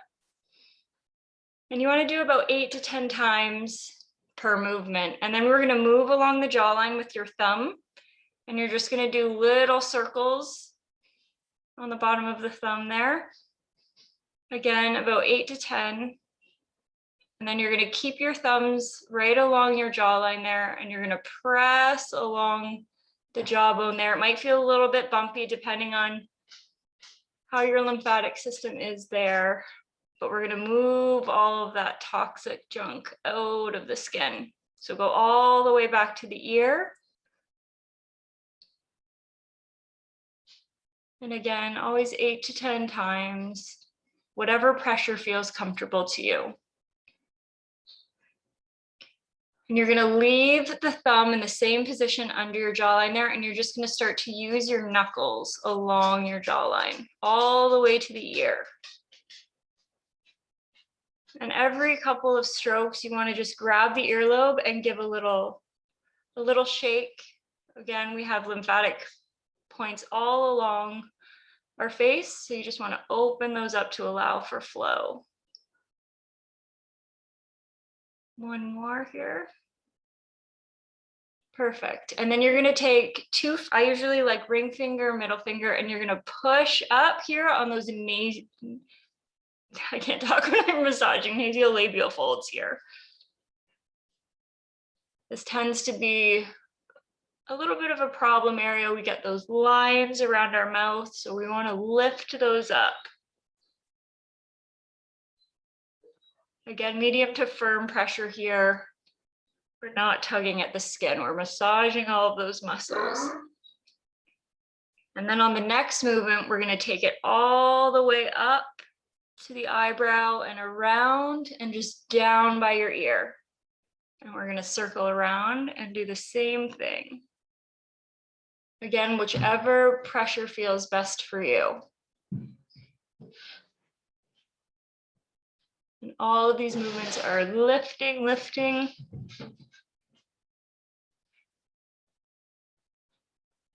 And you want to do about 8 to 10 times per movement. And then we're going to move along the jawline with your thumb. And you're just going to do little circles on the bottom of the thumb there. Again, about 8 to 10. And then you're going to keep your thumbs right along your jawline there, and you're going to press along the jawbone there. It might feel a little bit bumpy depending on how your lymphatic system is there, but we're going to move all of that toxic junk out of the skin. So go all the way back to the ear. And again, always 8 to 10 times, whatever pressure feels comfortable to you. And you're going to leave the thumb in the same position under your jawline there, and you're just going to start to use your knuckles along your jawline all the way to the ear. And every couple of strokes, you want to just grab the earlobe and give a little shake. Again, we have lymphatic points all along our face, so you just want to open those up to allow for flow. One more here. Perfect. And then you're going to take two, I usually like ring finger, middle finger, and you're going to push up here on those nasal, I can't talk when I'm massaging, nasolabial folds here. This tends to be a little bit of a problem area. We get those lines around our mouth, so we want to lift those up. Again, medium to firm pressure here. We're not tugging at the skin, we're massaging all of those muscles. And then on the next movement, we're going to take it all the way up to the eyebrow and around and just down by your ear. And we're going to circle around and do the same thing. Again, whichever pressure feels best for you. And all of these movements are lifting, lifting.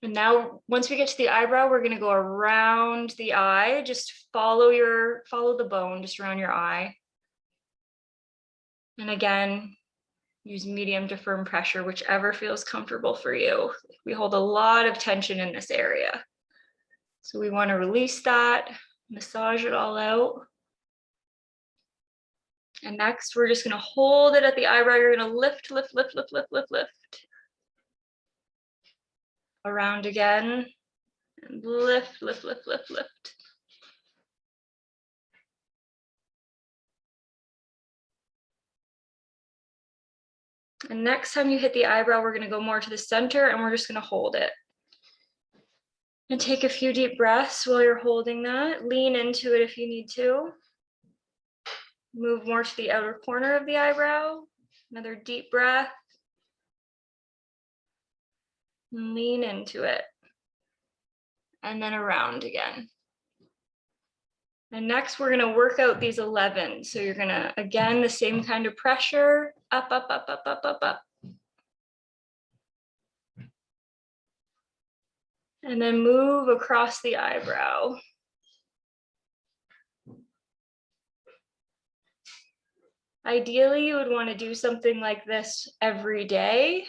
And now, once we get to the eyebrow, we're going to go around the eye. Just follow the bone just around your eye. And again, use medium to firm pressure, whichever feels comfortable for you. We hold a lot of tension in this area. So we want to release that, massage it all out. And next, we're just going to hold it at the eyebrow. You're going to lift, lift, lift, lift, lift, lift, lift. Around again, and lift, lift, lift, lift, lift. And next time you hit the eyebrow, we're going to go more to the center and we're just going to hold it. And take a few deep breaths while you're holding that. Lean into it if you need to. Move more to the outer corner of the eyebrow. Another deep breath. And lean into it. And then around again. And next we're going to work out these 11. So you're going to, again, the same kind of pressure, up, up, up, up, up, up, up. And then move across the eyebrow. Ideally, you would want to do something like this every day.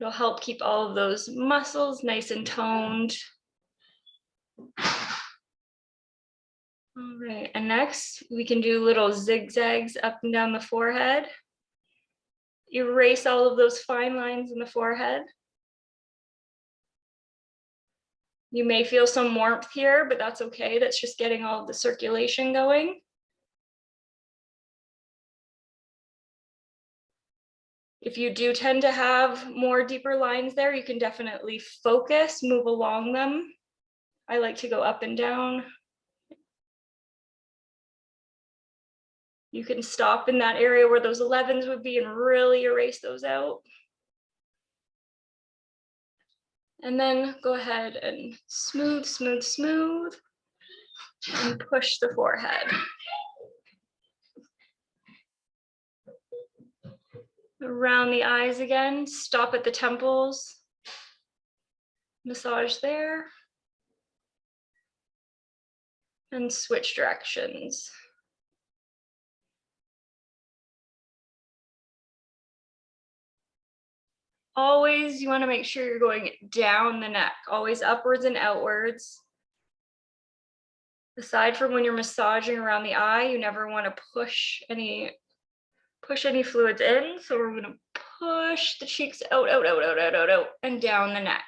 It'll help keep all of those muscles nice and toned. All right, and next we can do little zigzags up and down the forehead. Erase all of those fine lines in the forehead. You may feel some warmth here, but that's okay. That's just getting all of the circulation going. If you do tend to have more deeper lines there, you can definitely focus, move along them. I like to go up and down. You can stop in that area where those 11s would be and really erase those out. And then go ahead and smooth, smooth, smooth, and push the forehead. Around the eyes again, stop at the temples, massage there, and switch directions. Always, you want to make sure you're going down the neck, always upwards and outwards. Aside from when you're massaging around the eye, you never want to push any fluids in. So we're going to push the cheeks out, out, out, out, out, out, out, and down the neck.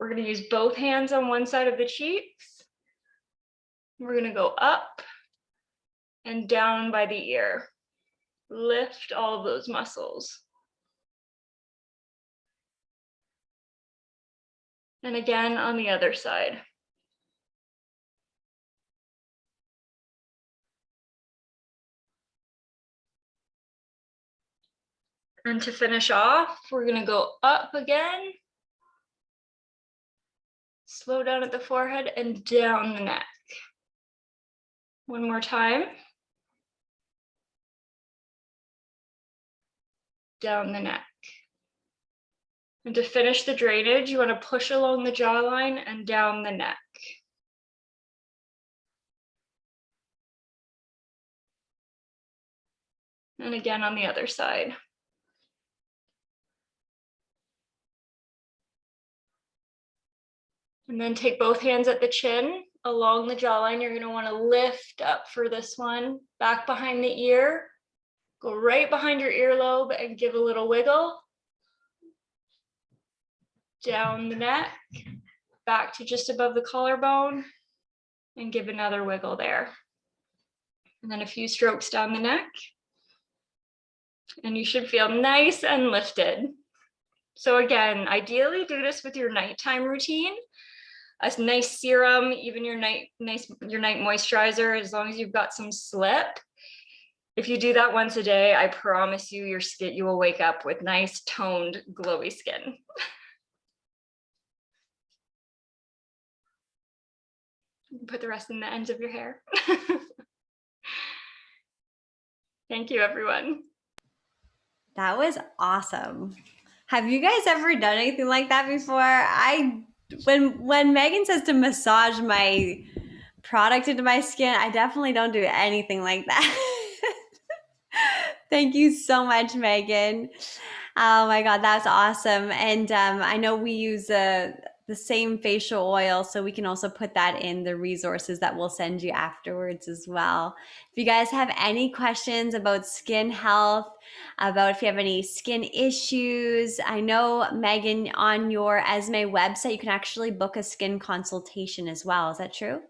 We're going to use both hands on one side of the cheeks. We're going to go up and down by the ear. Lift all of those muscles. And again on the other side. And to finish off, we're going to go up again. Slow down at the forehead and down the neck. One more time. down the neck. And to finish the drainage, you want to push along the jawline and down the neck. And again on the other side. And then take both hands at the chin along the jawline. You're going to want to lift up for this one, back behind the ear. Go right behind your earlobe and give a little wiggle. Down the neck, back to just above the collarbone, and give another wiggle there. And then a few strokes down the neck. And you should feel nice and lifted. So again, ideally do this with your nighttime routine. A nice serum, even your night moisturizer, as long as you've got some slip. If you do that once a day, I promise you, your skin, you will wake up with nice, toned, glowy skin. You can put the rest in the ends of your hair. Thank you, everyone. That was awesome. Have you guys ever done anything like that before? When Megan says to massage my product into my skin, I definitely don't do anything like that. Thank you so much, Megan. Oh my God, that's awesome. And I know we use the same facial oil, so we can also put that in the resources that we'll send you afterwards as well. If you guys have any questions about skin health, about if you have any skin issues, I know, Megan, on your Esme website, you can actually book a skin consultation as well. Is that true?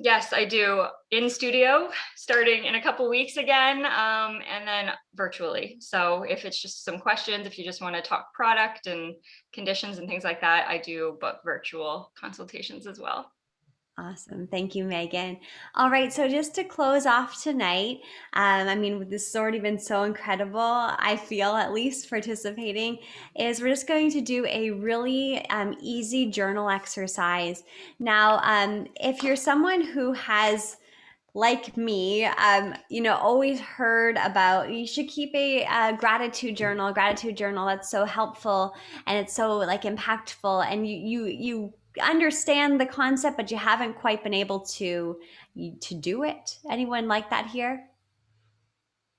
Yes, I do, in studio, starting in a couple weeks again, and then virtually. So if it's just some questions, if you just want to talk product and conditions and things like that, I do book virtual consultations as well. Awesome. Thank you, Megan. All right. So just to close off tonight, I mean, this has already been so incredible. I feel, at least participating, is we're just going to do a really easy journal exercise. Now, if you're someone who has, like me, always heard about, you should keep a gratitude journal. Gratitude journal, that's so helpful and it's so like impactful, and you understand the concept, but you haven't quite been able to do it. Anyone like that here?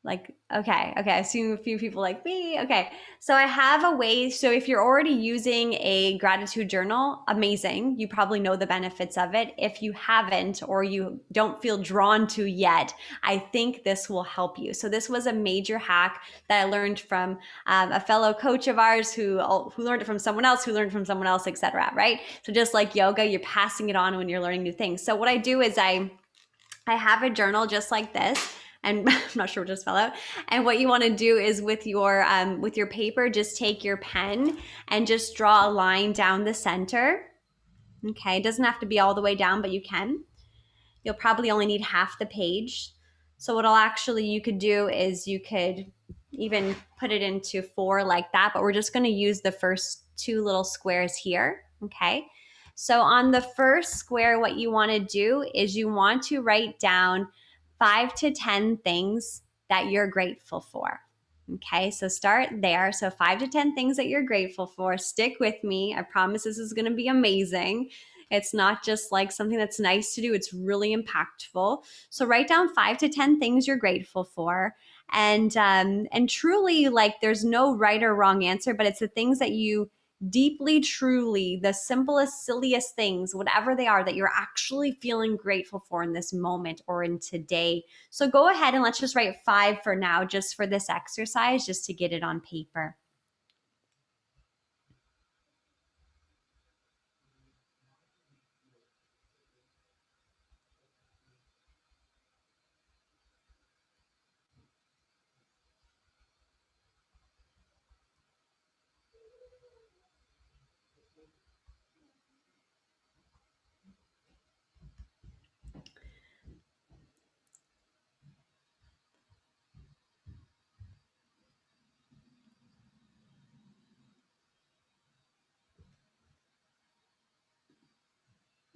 Like, okay, I've seen a few people like me. Okay, so I have a way. So if you're already using a gratitude journal, amazing. You probably know the benefits of it. If you haven't, or you don't feel drawn to yet, I think this will help you. So this was a major hack that I learned from a fellow coach of ours who learned it from someone else, who learned from someone else, etc. Right? So just like yoga, you're passing it on when you're learning new things. So what I do is I have a journal just like this, and I'm not sure what just fell out. And what you want to do is with your paper, just take your pen and just draw a line down the center. Okay, it doesn't have to be all the way down, but you can. You'll probably only need half the page. So what you could do is you could even put it into 4 like that, but we're just going to use the first 2 little squares here. Okay. So on the first square, what you want to do is you want to write down 5 to 10 things that you're grateful for. Okay, so start there. So 5 to 10 things that you're grateful for. Stick with me. I promise this is going to be amazing. It's not just like something that's nice to do. It's really impactful. So write down 5 to 10 things you're grateful for. And truly, like, there's no right or wrong answer, but it's the things that you deeply, truly, the simplest, silliest things, whatever they are, that you're actually feeling grateful for in this moment or in today. So go ahead and let's just write 5 for now, just for this exercise, just to get it on paper.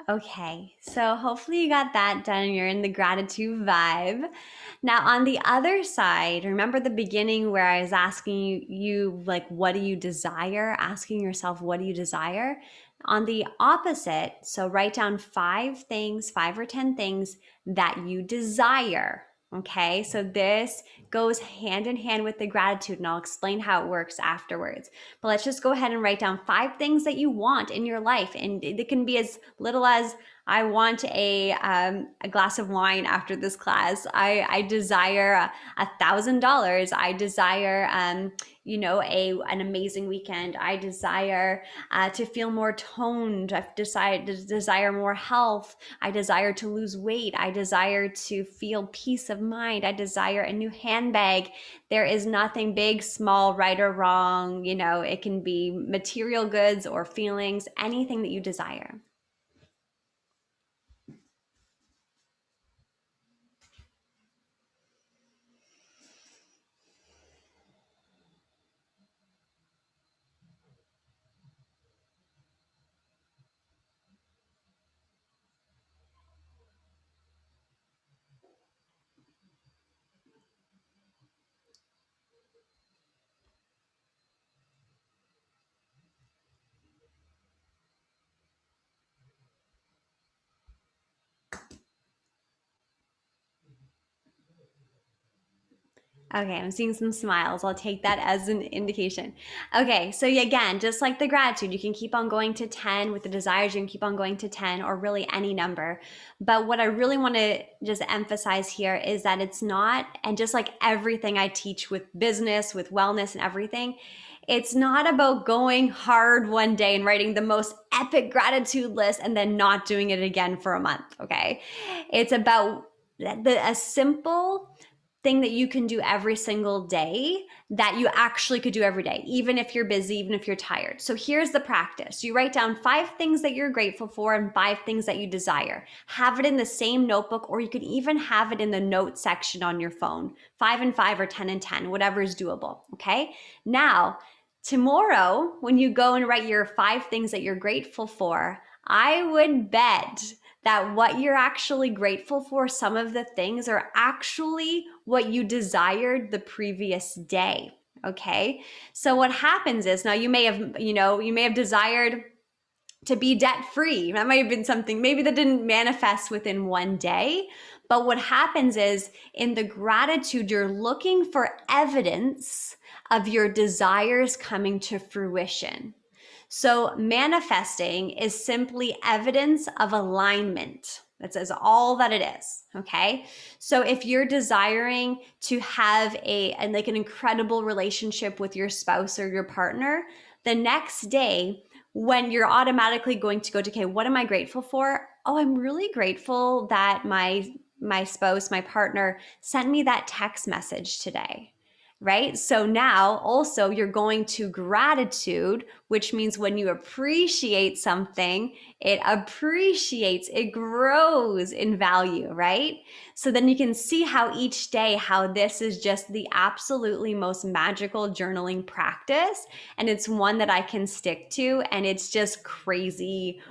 Okay, so hopefully you got that done and you're in the gratitude vibe. Now, on the other side, remember the beginning where I was asking you like, what do you desire? Asking yourself, what do you desire? On the opposite, so write down 5 things, 5 or 10 things that you desire. Okay, so this goes hand in hand with the gratitude, and I'll explain how it works afterwards. But let's just go ahead and write down 5 things that you want in your life. And it can be as little as I want a glass of wine after this class. I desire $1,000. I desire, an amazing weekend. I desire to feel more toned. I desire more health. I desire to lose weight. I desire to feel peace of mind. I desire a new handbag. There is nothing big, small, right or wrong. It can be material goods or feelings, anything that you desire. Okay, I'm seeing some smiles. I'll take that as an indication. Okay, so again, just like the gratitude, you can keep on going to 10 with the desires, you can keep on going to 10 or really any number. But what I really want to just emphasize here is that it's not, and just like everything I teach with business, with wellness and everything, it's not about going hard one day and writing the most epic gratitude list and then not doing it again for a month, okay? It's about a simple thing that you can do every single day that you actually could do every day, even if you're busy, even if you're tired. So here's the practice. You write down 5 things that you're grateful for and 5 things that you desire. Have it in the same notebook, or you could even have it in the notes section on your phone. 5 and 5 or 10 and 10, whatever is doable, okay? Now, tomorrow, when you go and write your 5 things that you're grateful for, I would bet that what you're actually grateful for, some of the things are actually what you desired the previous day. Okay. So what happens is, now you may have desired to be debt free. That might have been something maybe that didn't manifest within one day. But what happens is, in the gratitude, you're looking for evidence of your desires coming to fruition. So manifesting is simply evidence of alignment. That's all that it is. Okay. So if you're desiring to have an incredible relationship with your spouse or your partner, the next day, when you're automatically going to go to, okay, what am I grateful for? Oh, I'm really grateful that my spouse, my partner, sent me that text message today. Right? So now also you're going to gratitude, which means when you appreciate something, it appreciates, it grows in value, right? So then you can see how each day, how this is just the absolutely most magical journaling practice. And it's one that I can stick to. And it's just crazy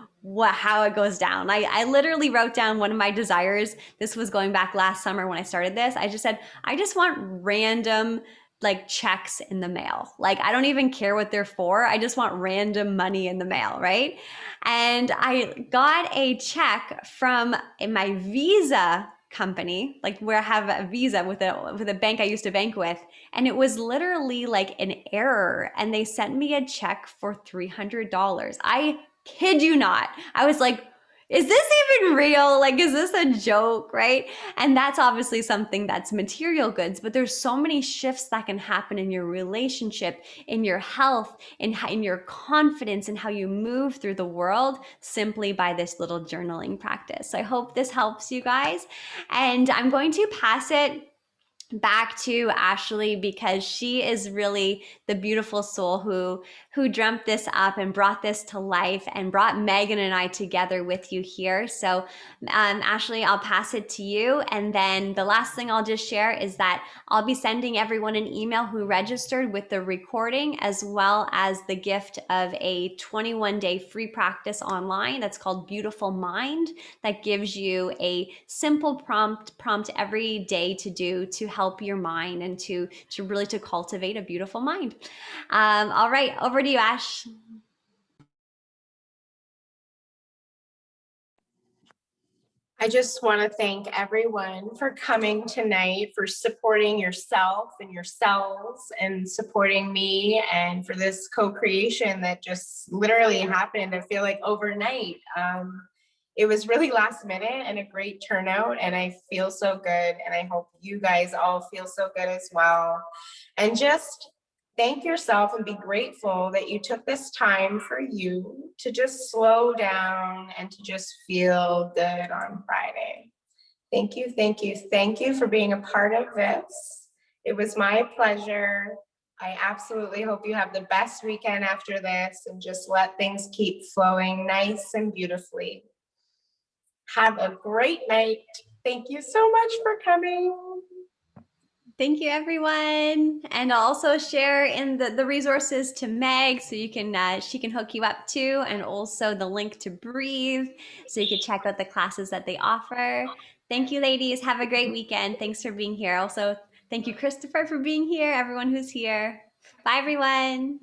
how it goes down. I literally wrote down one of my desires. This was going back last summer when I started this. I just said, I just want random checks in the mail. I don't even care what they're for. I just want random money in the mail, right? And I got a check from my Visa company, where I have a Visa with a bank I used to bank with, and it was literally an error, and they sent me a check for $300. I kid you not. I was like, is this even real? Is this a joke, right? And that's obviously something that's material goods, but there's so many shifts that can happen in your relationship, in your health, in your confidence, and how you move through the world simply by this little journaling practice. So I hope this helps you guys. And I'm going to pass it back to Ashley because she is really the beautiful soul who dreamt this up and brought this to life and brought Megan and I together with you here. So Ashley, I'll pass it to you. And then the last thing I'll just share is that I'll be sending everyone an email who registered with the recording as well as the gift of a 21-day free practice online that's called Beautiful Mind, that gives you a simple prompt every day to do to help your mind and to really to cultivate a beautiful mind. All right, over to you, Ash. I just want to thank everyone for coming tonight, for supporting yourself and yourselves and supporting me, and for this co-creation that just literally happened, I feel like overnight. It was really last minute and a great turnout, and I feel so good, and I hope you guys all feel so good as well. And just thank yourself and be grateful that you took this time for you to just slow down and to just feel good on Friday. Thank you, thank you, thank you for being a part of this. It was my pleasure. I absolutely hope you have the best weekend after this and just let things keep flowing nice and beautifully. Have a great night. Thank you so much for coming. Thank you, everyone. And I'll also share in the resources to Meg so you can she can hook you up too, and also the link to Breathe so you can check out the classes that they offer. Thank you, ladies. Have a great weekend. Thanks for being here. Also, thank you, Christopher, for being here, everyone who's here. Bye, everyone.